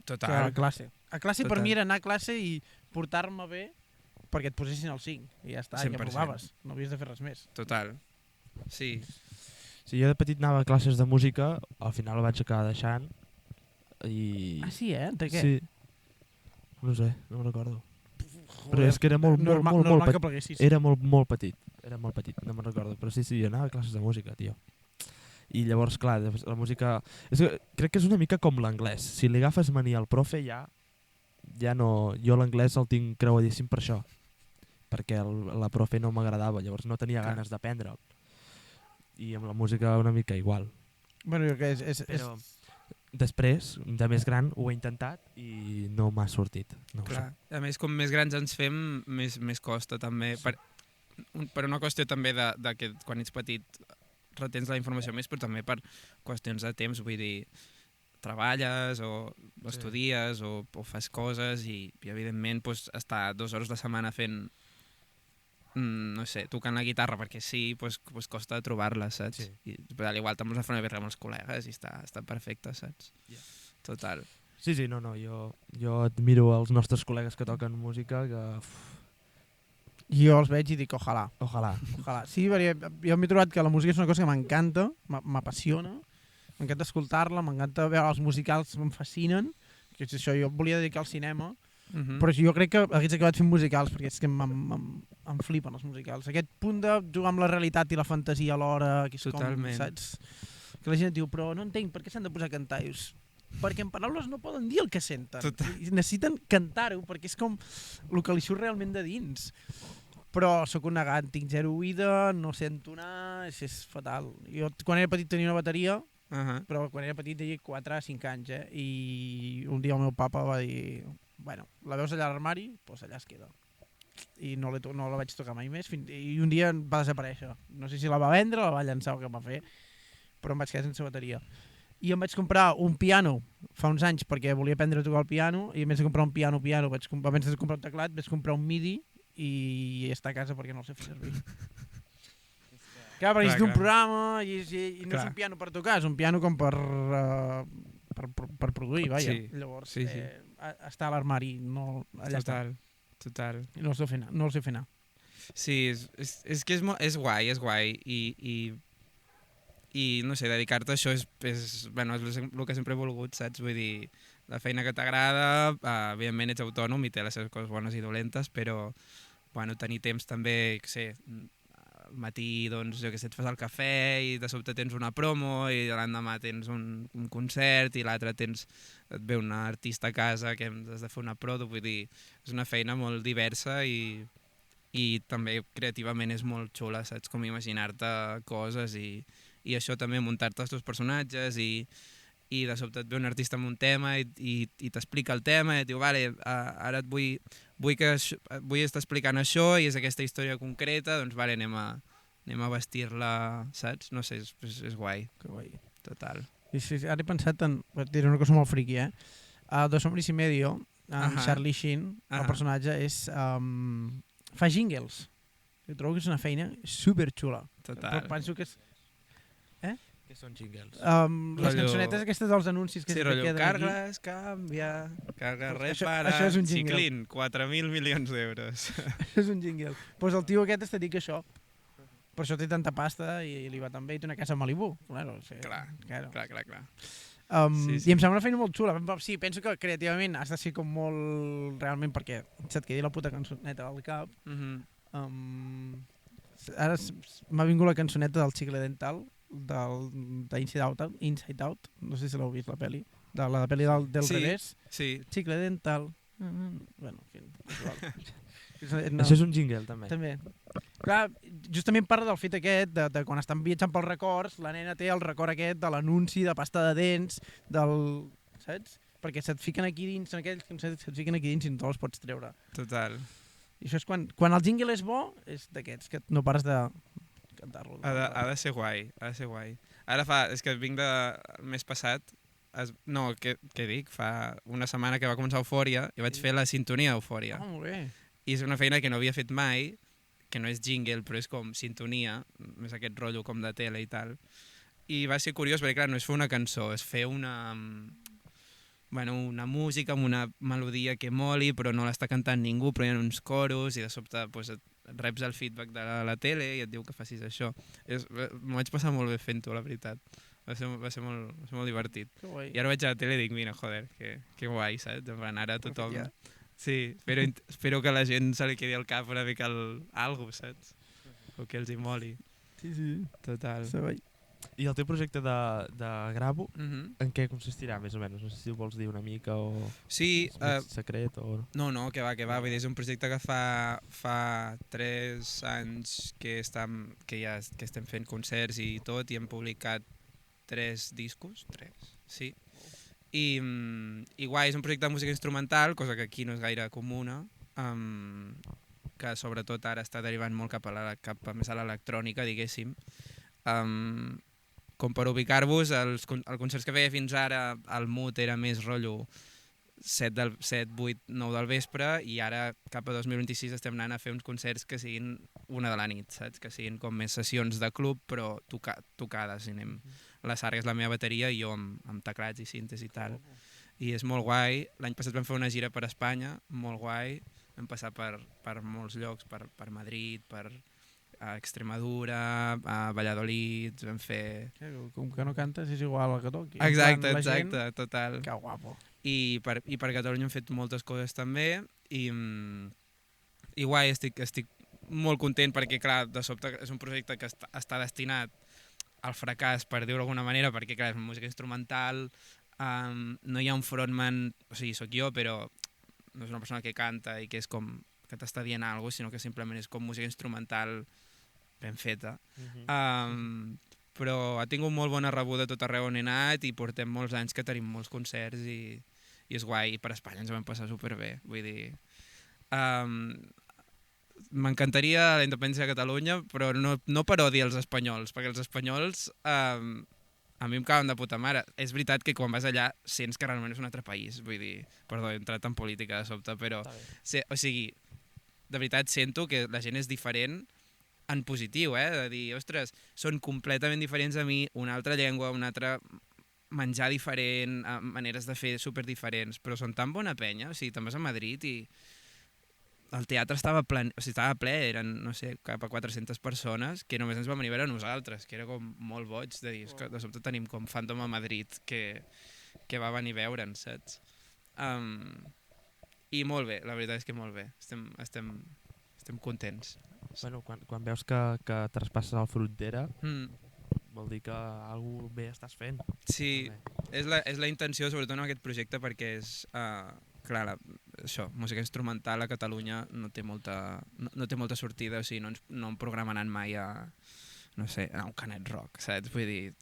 que a classe. A classe per mi era anar a classe i portar-me bé perquè et posessin el 5 i ja està, 100%. Ja provaves, no havies de fer res més. Total, sí. Si jo de petit anava a classes de música, al final vaig acabar deixant i... Ah, sí, eh? De què? Sí. No sé, no me'n recordo. Però és que era molt petit. Era molt petit, no me'n recordo. Però sí, jo anava a classes de música, tio. I llavors, clar, la música... crec que és una mica com l'anglès. Si li agafes mania al profe ja no... Jo l'anglès el tinc creuadíssim per això. Perquè la profe no m'agradava, llavors no tenia ganes d'aprendre'l. I amb la música una mica igual. Bueno, jo que Però després, de més gran, ho he intentat i no m'ha sortit. No clar. A més, com més grans ens fem, més costa també. Sí. Per una qüestió també de que quan ets petit retens la informació més, però també per qüestions de temps, vull dir, treballes o estudies o fas coses i evidentment estar 2 hores de setmana fent no sé, tocant la guitarra perquè sí, pues costa trobar-la, saps? Sí. I al igual te'ls a fer una birra amb els col·legues i està perfecte, saps? Yeah. Total. Sí, no, jo admiro els nostres col·legues que toquen música, que... Jo els veig i dic, ojalà. Ojalà. Sí, perquè jo m'he trobat que la música és una cosa que m'encanta, m'apassiona, m'encanta escoltar-la, m'encanta veure els musicals, em fascinen, que és això, jo volia dedicar al cinema, però jo crec que hagués acabat fent musicals, perquè és que em flipen els musicals. Aquest punt de jugar amb la realitat i la fantasia alhora, que és totalment. com, saps? Que la gent diu, però no entenc, per què s'han de posar a cantar? I dius, perquè en paraules no poden dir el que senten. I necessiten cantar-ho, perquè és com el que li surt realment de dins. Però sóc un negant, tinc zero oïda, no sé entonar, és fatal. Jo quan era petit tenia una bateria, però quan era petit tenia 4 a 5 anys, i un dia el meu papa va dir, bueno, la veus allà a l'armari? Doncs allà es queda. I no la vaig tocar mai més, i un dia va desaparèixer. No sé si la va vendre, la va llançar o què va fer, però em vaig quedar sense bateria. I em vaig comprar un piano fa uns anys perquè volia aprendre a tocar el piano, i a més de comprar un piano, abans de comprar un teclat, vaig comprar un MIDI i està a casa perquè no el sé fer servir. Clar, perquè és d'un programa i no és un piano per tocar, és un piano com per produir, vaja. Sí. Llavors, sí. està a l'armari, no, allà Total. I no el sé fer anar. Sí, és que és guai, i no sé, dedicar-te a això és el que sempre he volgut, saps? Vull dir, la feina que t'agrada, evidentment ets autònom i té les seves coses bones i dolentes, però tenir temps també, al matí, doncs, jo què sé, et fas el cafè i de sobte tens una promo i l'endemà tens un concert i l'altre et ve un artista a casa que has de fer una prodo, vull dir, és una feina molt diversa i també creativament és molt xula, saps? Com imaginar-te coses i això també, muntar-te els teus personatges i de sobte et ve un artista amb un tema i t'explica el tema i et diu, vale, ara vull estar explicant això i és aquesta història concreta, doncs vale, anem a vestir-la, saps? No sé, és guai. Que guai. Total. I sí, ara he pensat diré una cosa molt friqui, a Dos hombres y medio, Charlie Sheen, el personatge fa jingles. Jo trobo que és una feina superxula. Total. Però penso que és... Què són jingles? Les cançonetes aquestes dels anuncis que sí, queden aquí. Cargles, canvia, carga, repara, això és un jingle. Ciclin, 4.000 milions d'euros. Això és un jingle. Doncs el tio aquest es dedica a això. Per això té tanta pasta i li va tan bé i té una casa a Malibu. Claro, sí, clar. Sí. I em sembla una feina molt xula. Sí, penso que creativament has de ser com molt... Realment, perquè se't quedi la puta cançoneta al cap. Ara m'ha vingut la cançoneta del Chicle Dental, d'Inside Out, no sé si l'heu vist la pel·li, la pel·li del revés. Sí. Chicle Dental. Bueno, en fi, Això és un jingle, també. També. Clar, justament parla del fet aquest, de quan estan viatjant pels records, la nena té el record aquest de l'anunci de pasta de dents, saps? Perquè se't fiquen aquí dins, en aquells conceptes se't fiquen aquí dins i no te'ls pots treure. Total. I això és quan el jingle és bo, és d'aquests, que no pares de cantar-lo. Ha de ser guai, Ara és que vinc el mes passat, què dic? Fa una setmana que va començar Eufòria i vaig fer la sintonia d'Eufòria. Molt bé. I és una feina que no havia fet mai, que no és jingle, però és com sintonia, més aquest rotllo com de tele i tal. I va ser curiós, perquè clar, no és fer una cançó, és fer una música amb una melodia que moli, però no l'està cantant ningú, però hi ha uns coros i de sobte doncs, reps el feedback de la tele i et diu que facis això. M'ho vaig passar molt bé fent-ho, la veritat. Va ser molt divertit. I ara vaig a la tele i dic, mira, joder, que guai, saps? Ara tothom... Sí, espero que a la gent se li quedi al cap una mica algo, saps? O que els hi moli. Sí. Total. I el teu projecte de Gravo, en què consistirà, més o menys? No sé si ho vols dir una mica o... Sí. És secret o... No, que va. Vull dir, és un projecte que fa 3 anys que estem fent concerts i tot, i hem publicat 3 discos. 3, sí. I guai, és un projecte de música instrumental, cosa que aquí no és gaire comuna, que sobretot ara està derivant molt cap més a l'electrònica, diguéssim. Com per ubicar-vos, el concerts que feia fins ara, el mood era més rotllo 7, 8, 9 del vespre, i ara cap a 2026 estem anant a fer uns concerts que siguin 1 de la nit, saps? Que siguin com més sessions de club, però tocades. La Sarga és la meva bateria i jo amb teclats i síntesi i tal. I és molt guai. L'any passat vam fer una gira per Espanya, molt guai. Vam passar per molts llocs, per Madrid, per Extremadura, a Valladolid, vam fer... Com que no cantes és igual el que toqui. Exacte, total. Que guapo. I per Catalunya hem fet moltes coses també i guai, estic molt content perquè, clar, de sobte és un projecte que està destinat al fracàs, per dir-ho d'alguna manera, perquè, clar, és música instrumental, no hi ha un frontman, o sigui, sóc jo, però no és una persona que canta i que és com que t'està dient alguna cosa, sinó que simplement és com música instrumental ben feta. Però ha tingut molt bona rebuda tot arreu on he anat i portem molts anys que tenim molts concerts i és guai, i per Espanya ens ho vam passar superbé, vull dir... M'encantaria la independència de Catalunya, però no per odi als espanyols, perquè els espanyols a mi em cauen de puta mare. És veritat que quan vas allà sents que realment és un altre país, vull dir, perdó, he entrat en política de sobte, però o sigui, de veritat sento que la gent és diferent en positiu, de dir, ostres, són completament diferents a mi, una altra llengua, un altre menjar diferent, maneres de fer superdiferents, però són tan bona penya, o sigui, te'n vas a Madrid i el teatre estava ple, eren, no sé, cap a 400 persones, que només ens vam venir a veure a nosaltres, que era com molt boig de dir, que de sobte tenim com Fàntom a Madrid que va venir a veure'ns, saps? I molt bé, la veritat és que molt bé, estem contents. Bueno, quan veus que traspasses el frontera, vol dir que alguna bé estàs fent. Sí, és la intenció, sobretot en aquest projecte, perquè és... clar, això, música instrumental a Catalunya no té molta sortida, o sigui, no em programaran mai a, no sé, a un Canet Rock, saps? Vull dir...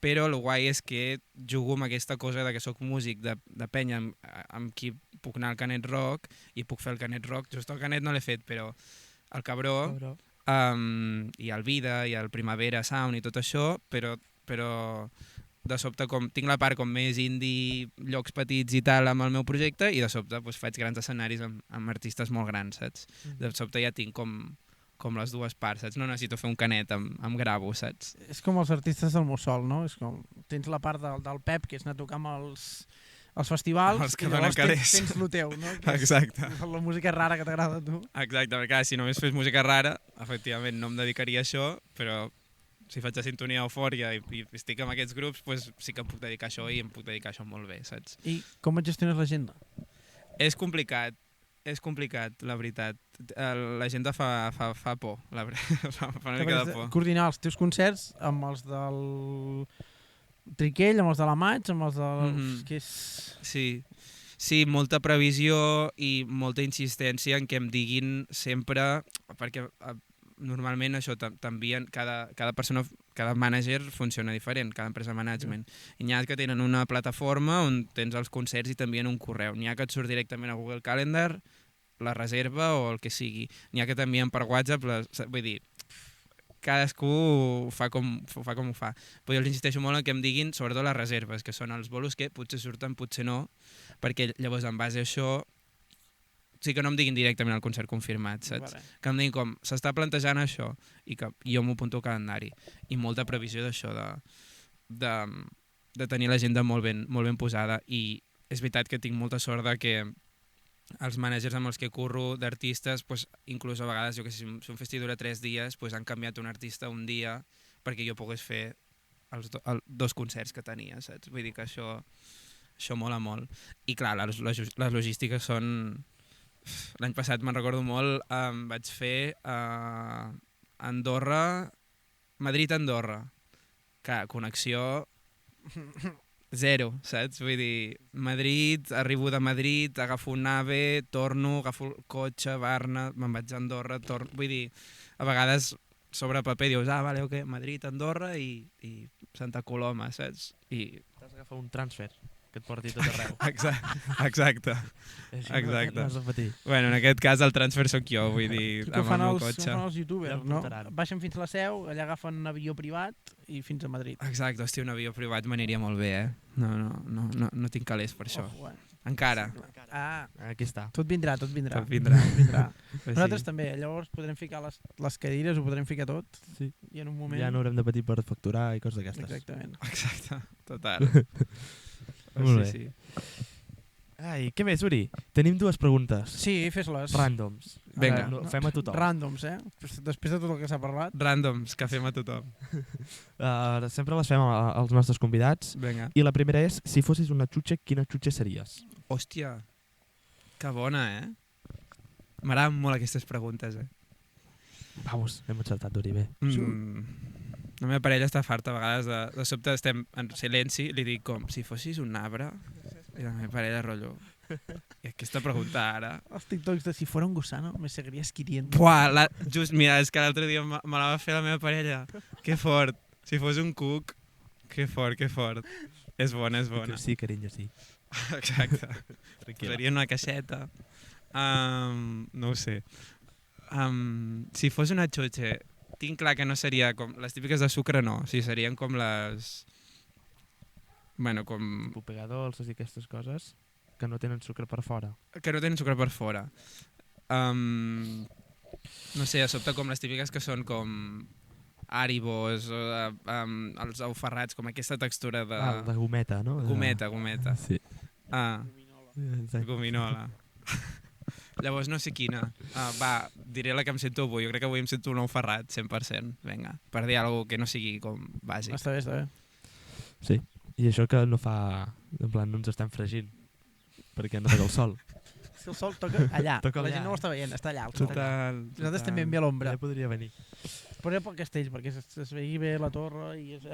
Però el guai és que jugo amb aquesta cosa de que sóc músic de penya amb qui puc anar al Canet Rock i puc fer el Canet Rock. Just el Canet no l'he fet, però el Cabró i el Vida i el Primavera Sound i tot això, però de sobte tinc la part com més indie, llocs petits i tal amb el meu projecte, i de sobte faig grans escenaris amb artistes molt grans, saps? De sobte ja tinc com les dues parts, saps? No necessito fer un Canet amb gravo, saps? És com els artistes del Mussol, no? És com, tens la part del Pep, que és anar a tocar amb els festivals, i llavors tens el teu, no? Exacte. La música rara que t'agrada a tu. Exacte, perquè si només fes música rara, efectivament no em dedicaria a això, però si faig la sintonia Eufòria i estic amb aquests grups, sí que em puc dedicar a això i em puc dedicar a això molt bé, saps? I com et gestiones l'agenda? És complicat, la veritat. L'agenda fa por, fa una mica de por. Coordinar els teus concerts amb els del Triquell, amb els de la Maig, amb els del... Sí, molta previsió i molta insistència en que em diguin sempre, perquè normalment això t'envien, cada persona, cada manager funciona diferent, cada empresa de management. I n'hi ha que tenen una plataforma on tens els concerts i t'envien un correu. N'hi ha que et surt directament a Google Calendar, la reserva o el que sigui. N'hi ha que t'envien per WhatsApp, vull dir, cadascú ho fa com ho fa. Però jo els insisteixo molt en que em diguin, sobretot les reserves, que són els bolos que potser surten, potser no, perquè llavors en base a això sí que no em diguin directament el concert confirmat, saps? Vale. Que em diguin com, s'està plantejant això, i que jo m'ho apunto al calendari. I molta previsió d'això, de tenir l'agenda molt ben posada. I és veritat que tinc molta sort de que els managers amb els que curro d'artistes, inclús a vegades, jo que sé, si un festi dura 3 dies, han canviat un artista un dia perquè jo pogués fer els 2 concerts que tenia, saps? Vull dir que això mola molt. I clar, les logístiques són... L'any passat me'n recordo molt, vaig fer Andorra, Madrid-Andorra, que connexió 0, saps? Vull dir, Madrid, arribo de Madrid, agafo un AVE, torno, agafo el cotxe, Barna, me'n vaig a Andorra, torno... Vull dir, a vegades sobre paper dius, vale, ok, Madrid, Andorra i Santa Coloma, saps? I t'has d'agafar un transfer. que et porti tot arreu. Exacte. Així Exacte. no has de patir. Bueno, en aquest cas el transfer sóc jo, vull dir, Que amb fan el meu els, cotxe. fan els youtubers, Ja em no? portaran. Baixen fins a la Seu, allà agafen un avió privat i fins a Madrid. Exacte, hòstia, un avió privat m'aniria molt bé, eh? No tinc calés per això. Ojo, Encara. Ah, Aquí està. tot vindrà, tot vindrà. Tot vindrà. Tot vindrà. Pues Nosaltres sí. també, llavors podrem ficar les cadires, ho podrem ficar tot, Sí. i en un moment... Ja no haurem de patir per facturar i coses d'aquestes. Exactament. Exacte, total. Molt bé. Sí. Ai, què més, Uri? Tenim dues preguntes. Sí, fes-les. Randoms. Vinga. No, fem a tothom. Randoms, eh? Després de tot el que s'ha parlat. Randoms, que fem a tothom. Sempre les fem als nostres convidats. Vinga. I la primera és, si fossis una xutxa, quina xutxa series? Hòstia, que bona, eh? M'agraden molt aquestes preguntes, eh? Vamos, hem encertat, Uri, bé. La meva parella està farta a vegades de sobte estem en silenci, li dic com, si fossis un arbre, i la meva parella rotllo. I aquesta pregunta ara... Els TikToks de si fuera un gusano me seguiries queriendo. Buah, just, mira, és que l'altre dia me la va fer la meva parella. Que fort. Si fos un cuc, que fort, que fort. És bona, és bona. Sí, carinyo, sí. Exacte. Tranquil·la. Posaria una caixeta. No ho sé. Si fos una xutxa, tinc clar que no seria com... Les típiques de sucre no, o sigui, serien com les... Bueno, com... Pupegadolces i aquestes coses que no tenen sucre per fora. Que no tenen sucre per fora. No sé, a sobte com les típiques que són com... Haribos, els auferrats, com aquesta textura de... De gometa, no? Gometa. Sí. Exacte. Gominola. Llavors no sé quina. Va, diré la que em sento avui. Jo crec que avui em sento un auferrat, 100%. Vinga, per dir alguna cosa que no sigui com bàsic. Està bé, està bé. Sí. I això que no fa... En plan, no ens estem fregint. Perquè no toca el sol. Si el sol toca allà. Toca La allà. gent no ho està veient, està allà. Al sol. Total. Nosaltres també hem ve a l'ombra. Ja podria venir. Però pel castell, perquè es vegi bé la torre i es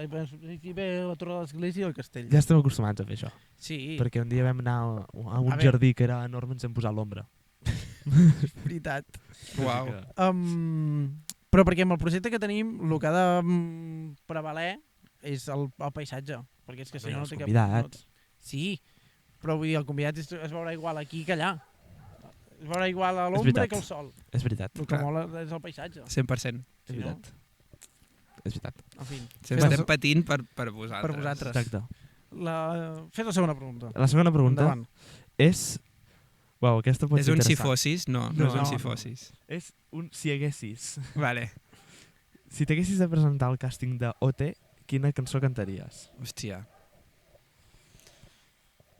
vegi bé la torre de l'església i el castell. Ja estem acostumats a fer això. Sí, Perquè un dia vam anar a un A veure. jardí que era enorme i ens hem posat a l'ombra. és veritat. Uau. Però perquè amb el projecte que tenim, el que ha de prevaler és el paisatge. Perquè és que si no, no té cap... Convidats. Sí, però vull dir, el convidat es veurà igual aquí que allà. Es veurà igual a És l'ombra veritat. que al sol. És veritat. El que mola és el paisatge. 100%. És veritat. És veritat. En fi, Estem patint per vosaltres. per vosaltres. Exacte. Fes la segona pregunta. La segona pregunta Endavant. és... Uau, aquesta pot És ser un si interessant. fossis? No, No, no és un no, si no. fossis. És un si haguessis. Vale. Si t'haguessis de presentar al càsting de OT, quina cançó cantaries? Hòstia.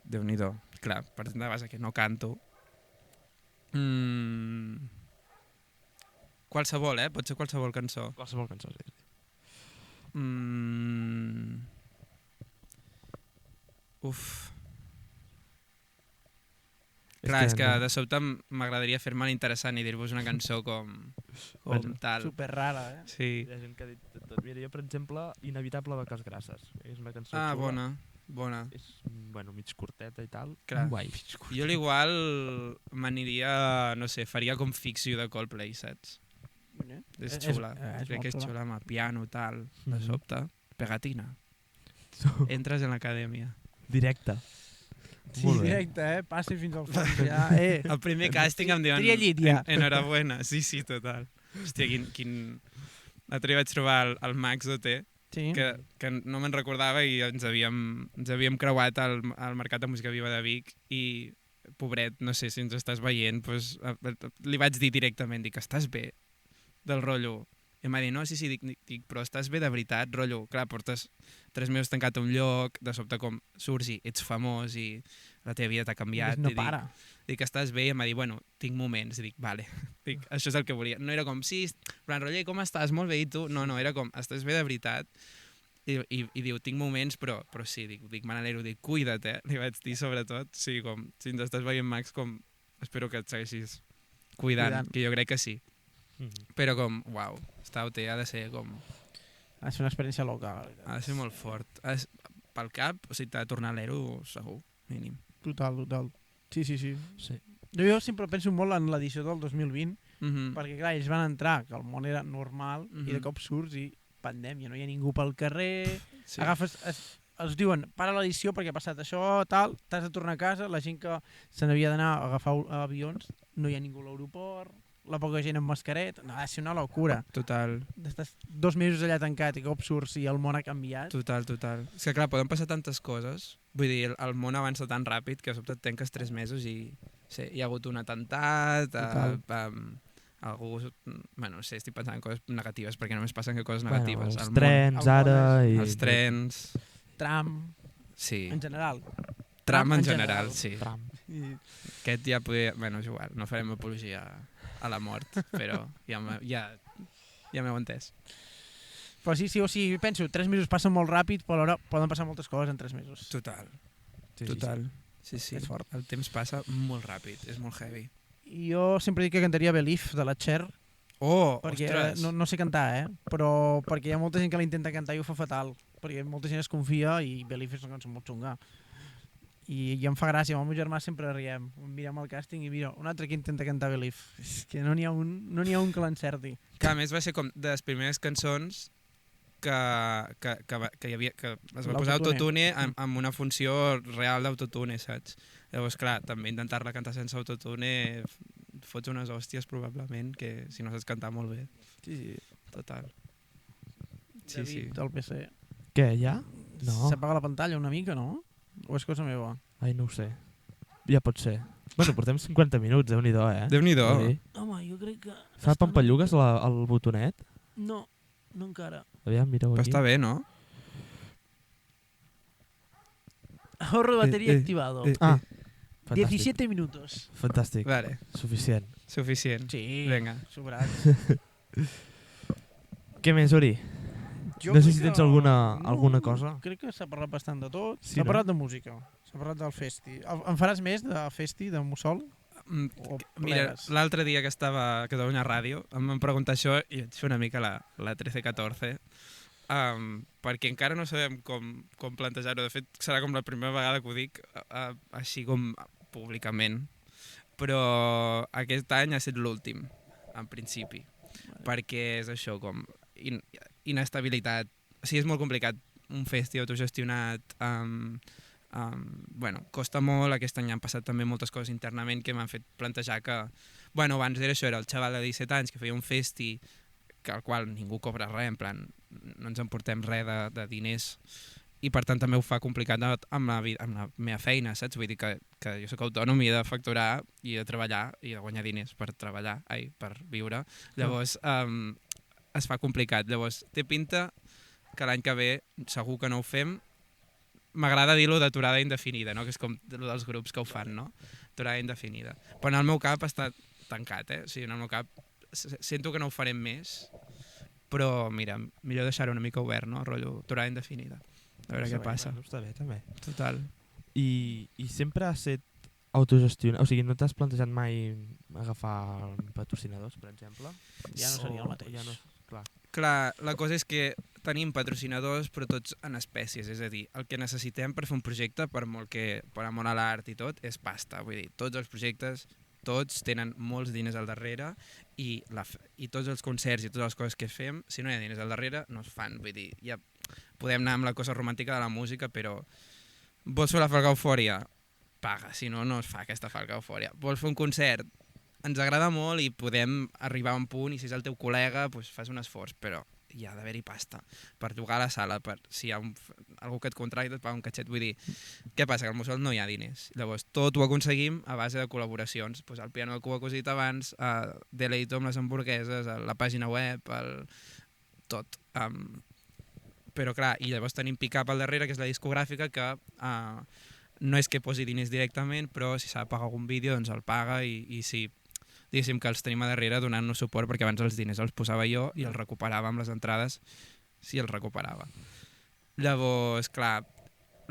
Déu-n'hi-do. Clar, per de base que no canto. Qualsevol, Pot ser qualsevol cançó. Qualsevol cançó, sí. Uf. Clar, és que de sobte m'agradaria fer-me interessant i dir-vos una cançó com Bueno, tal. Super rara, eh? Sí. Hi ha gent que ha dit de tot. Mira, jo, per exemple, Inevitable de Cas Grasses. És una cançó Ah, xula. bona. És, bueno, mig curteta i tal. Clar. Guai. Jo l'igual m'aniria, no sé, faria com Fix You de Coldplay, saps? És xula. Crec que és xula amb el piano, tal, de Mhm. sobte. Pegatina. Entres en l'acadèmia. Directe. Sí, Molt bé. directe, Passi fins al fons. Ja, El primer càsting em diuen... Tria llit, ja. Enhorabona. Sí, total. Hòstia, quin... L'altre dia vaig trobar el Max OT, Sí. que no me'n recordava i ens havíem creuat al Mercat de Música Viva de Vic i, pobret, no sé si ens estàs veient, doncs, li vaig dir directament, dic, estàs bé del rotllo? I em va dir, no, sí, dic, però estàs bé de veritat, rotllo? Clar, portes 3 mesos tancat a un lloc, de sobte com surts i ets famós i la teva vida t'ha canviat. No I para. Dic, estàs bé? I em va dir, bueno, tinc moments. I dic, vale. Dic, això és el que volia. No era com, sí, plan, rotllo, com estàs? Molt bé, i tu? No, era com, estàs bé de veritat? I diu, tinc moments, però sí, dic, me n'alegro, dic, cuida't, li vaig dir sobretot. Sí, com, si ens estàs veient, Max, com, espero que et segueixis cuidant, que jo crec que sí. Però com, uau, estar OT ha de ser com... Ha de ser una experiència loca. Ha de ser molt fort. Pel cap, o sigui, t'ha de tornar a l'ero segur, mínim. Total. Sí. Sí. Jo sempre penso molt en l'edició del 2020, Mhm. perquè clar, ells van entrar, que el món era normal, i de cop surts i pandèmia, no hi ha ningú pel carrer, Sí. agafes els diuen, para l'edició perquè ha passat això, tal, t'has de tornar a casa, la gent que se n'havia d'anar a agafar avions, no hi ha ningú a l'aeroport, la poca gent amb mascaret, no, ha de ser una locura. Total. Estàs 2 mesos allà tancat i cop surts i el món ha canviat. Total. És que clar, poden passar tantes coses. Vull dir, el món avança tan ràpid que a sobte et tanques 3 mesos i sí, hi ha hagut un atemptat, algú... Bueno, no sé, estic pensant en coses negatives perquè només passen coses negatives. Els trens ara... Els trens... Trump, Sí. en general. Trump en general, sí. Trump. Aquest ja podria... Bueno, és igual, no farem apologia a la mort, però ja m'heu entès. Però sí, o sigui, penso, 3 mesos passen molt ràpid, però alhora poden passar moltes coses en 3 mesos. Total. Sí. Sí. És fort. El temps passa molt ràpid, és molt heavy. I jo sempre dic que cantaria Believe, de la Cher, Oh, perquè ostres! no sé cantar, però perquè hi ha molta gent que l'intenta cantar i ho fa fatal, perquè molta gent es confia i Believe és una cançó molt xunga. I em fa gràcia, amb el meu germà sempre riem. Mirem el càsting i mira, un altre que intenta cantar Believe. És que no n'hi ha un que l'encerti. Que a més va ser com de les primeres cançons que hi havia, que es va posar autotune amb una funció real d'autotune, saps? Llavors, clar, també intentar-la cantar sense autotune fots unes hòsties probablement, que si no saps cantar molt bé. Sí. Total. David, del PC. Què, ja? No. S'apaga la pantalla una mica, no? O és cosa meva? Ai, no ho sé. Ja pot ser. Bueno, portem 50 minuts, Déu-n'hi-do, Déu-n'hi-do. Home, jo crec que... Fa pampallugues el botonet? No encara. Aviam, mireu Però aquí. està bé, no? Ahorro de batería activado. Fantàstic. 17 minutos. Fantàstic. Vale, Suficient. suficient. Sí. Vinga. Sobrat. Què més, Uri? Jo No sé crec si tens que- alguna cosa. Crec que s'ha parlat bastant de tot. Sí, S'ha no? parlat de música. S'ha parlat del festi. Em faràs més de festi, de Mussol? O Mira, plegues? l'altre dia que estava a Catalunya Ràdio em van preguntar això i vaig fer una mica la 13-14 perquè encara no sabem com plantejar-ho. De fet, serà com la primera vegada que ho dic així com públicament. Però aquest any ha estat l'últim, en principi. Perquè és això, com inestabilitat. O sigui, és molt complicat un festi autogestionat. Bueno, costa molt. Aquest any han passat també moltes coses internament que m'han fet plantejar que... Bueno, abans era això, era el xaval de 17 anys que feia un festi al qual ningú cobra res, en plan, no ens emportem res de diners i per tant també ho fa complicat amb la meva feina, saps? Vull dir que jo soc autònom i he de facturar i he de treballar i he de guanyar diners per treballar, per viure. Llavors es fa complicat. Llavors té pinta que l'any que ve segur que no ho fem. M'agrada dir-lo d'aturada indefinida, no? Que és com dels grups que ho fan, no? Aturada indefinida. Però en el meu cap està tancat, O sigui, en el meu cap sento que no ho farem més, però mira, millor deixar-ho una mica obert, no? Rotllo aturada indefinida. A veure què passa. Bueno, està bé, també. Total. I sempre has set autogestionat? O sigui, no t'has plantejat mai agafar patrocinadors, per exemple? Ja no seria el mateix. Ja no, clar. Clar, la cosa és que tenim patrocinadors però tots en espècies, és a dir, el que necessitem per fer un projecte, per molt que per amor a l'art i tot, és pasta. Vull dir, tots els projectes, tots tenen molts diners al darrere i tots els concerts i totes les coses que fem, si no hi ha diners al darrere, no es fan. Vull dir, ja podem anar amb la cosa romàntica de la música, però vols fer la Falca Eufòria? Paga, si no, no es fa aquesta Falca Eufòria. Vols fer un concert? Ens agrada molt i podem arribar a un punt i si és el teu col·lega doncs fas un esforç, però hi ha d'haver-hi pasta per jugar a la sala, si hi ha algú que et contracta et paga un catxet. Vull dir, què passa? Que al Mussol no hi ha diners. Llavors tot ho aconseguim a base de col·laboracions. Pues el piano que ho ha cosit abans, Deleito amb les hamburgueses, la pàgina web, tot. Però clar, i llavors tenim Pick Up al darrere, que és la discogràfica, que no és que posi diners directament, però si s'ha de pagar algun vídeo doncs el paga i si diguéssim que els tenim a darrere donant-nos suport, perquè abans els diners els posava jo i els recuperava amb les entrades si els recuperava. Llavors, clar,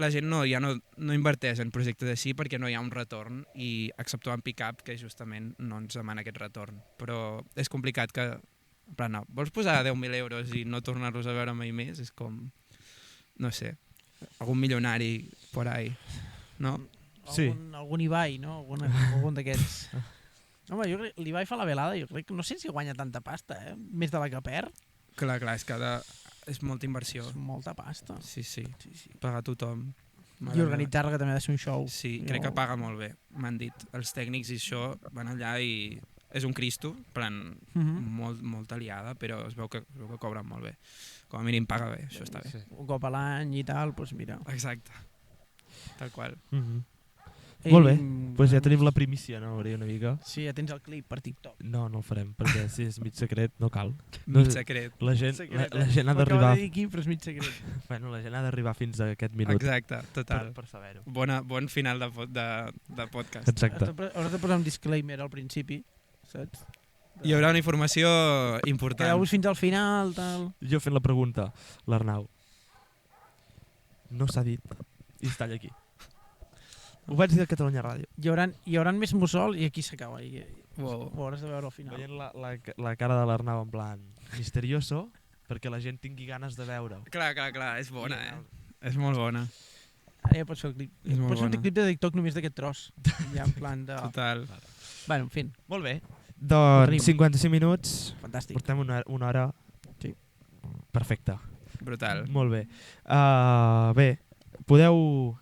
la gent ja no inverteix en projectes així perquè no hi ha un retorn i exceptuant Pick Up, que justament no ens demana aquest retorn. Però és complicat que... No, vols posar 10.000 euros i no tornar-los a veure mai més? És com... No sé, algun milionari por ahí, no? Sí. Algun Ibai, no? Algun d'aquests. Home, jo crec l'Ibai fa la velada, jo crec que no sé si guanya tanta pasta, més de la que perd. Clar, és que És molta inversió. És molta pasta. Sí, sí. Sí, sí. Pagar tothom. I organitzar-la, que també ha de ser un show. Sí, crec que paga molt bé, m'han dit. Els tècnics i això van allà i és un cristo, plan, molt aliada, però es veu que cobren molt bé. Com a mínim paga bé, això està bé. Sí. Un cop a l'any i tal, doncs mira. Exacte, tal qual. Molt bé, doncs ja tenim la primícia, no, Uri, una mica? Sí, ja tens el clip per TikTok. No el farem, perquè si és mig secret no cal. Mig secret. La gent ha d'arribar... M'acaba de dir aquí, però és mig secret. Bueno, la gent ha d'arribar fins a aquest minut. Exacte, total. Per saber-ho. Bon final de podcast. Exacte. Hauràs de posar un disclaimer al principi, saps? Hi haurà una informació important. Quedeu-vos fins al final, tal... Jo fent la pregunta, l'Arnau. No s'ha dit i es talla aquí. Ho vaig dir a Catalunya Ràdio. Hi haurà més mussol i aquí s'acaba. Wow. Ho hauràs de veure al final. Veient la cara de l'Arnau en plan misterioso, perquè la gent tingui ganes de veure-ho. Clar, és bona, És molt bona. Ara ja pots fer el clip. És molt Pots fer un bona. clip de TikTok només d'aquest tros. Ja en plan de... Total. Bueno, en fi, Molt bé. Ho Doncs tenim. 55 minuts, fantàstic. portem una hora. Sí. Perfecte. Brutal. Molt bé. Bé, podeu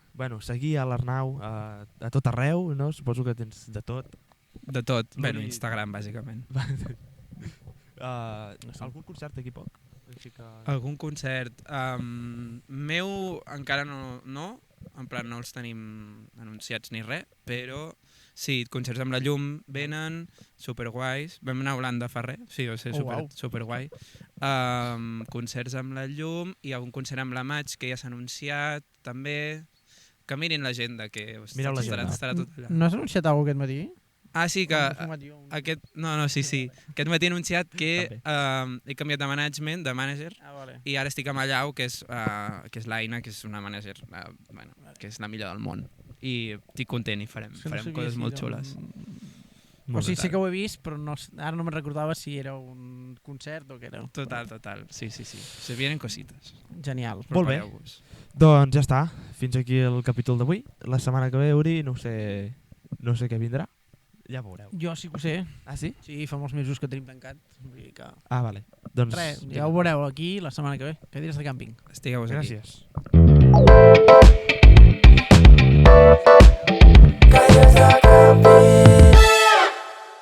seguir a l'Arnau a tot arreu, no? Suposo que tens de tot. De tot. Bueno, Vol dir- Instagram, bàsicament. Algun concert d'aquí poc? Així que... Algun concert meu encara no, en plan no els tenim anunciats ni res, però sí, concerts amb la llum venen, superguais. Vam anar a Holanda fa res, sí, va ser superguai. Concerts amb la llum i algun concert amb la Maig que ja s'ha anunciat també. Que mirin l'agenda, que Mireu l'agenda. estarà tot allà. No has anunciat alguna cosa aquest matí? Ah, sí, que M'he fumat jo un- aquest... No, sí. Aquest matí he anunciat que he canviat de management, de manager, Ah, vale. i ara estic amb Allau, que és l'Aina, que és una manager, que és la millor del món. I estic content i farem És que no sabia coses si molt era xules. O sigui, sí que ho he vist, però ara no me'n recordava si era un concert o què era. Total. Sí. Se vienen cosites. Genial. Molt bé. Prepareu-vos. Doncs ja està. Fins aquí el capítol d'avui. La setmana que ve, Uri, no sé què vindrà. Ja veureu. Jo sí que ho sé. Ah, sí? Sí, fa molts mesos que tenim tancat. Vull dir que... Ah, vale. Doncs... Res, ja ho veureu aquí la setmana que ve. Que dies de càmping. Estigueu aquí. Gràcies.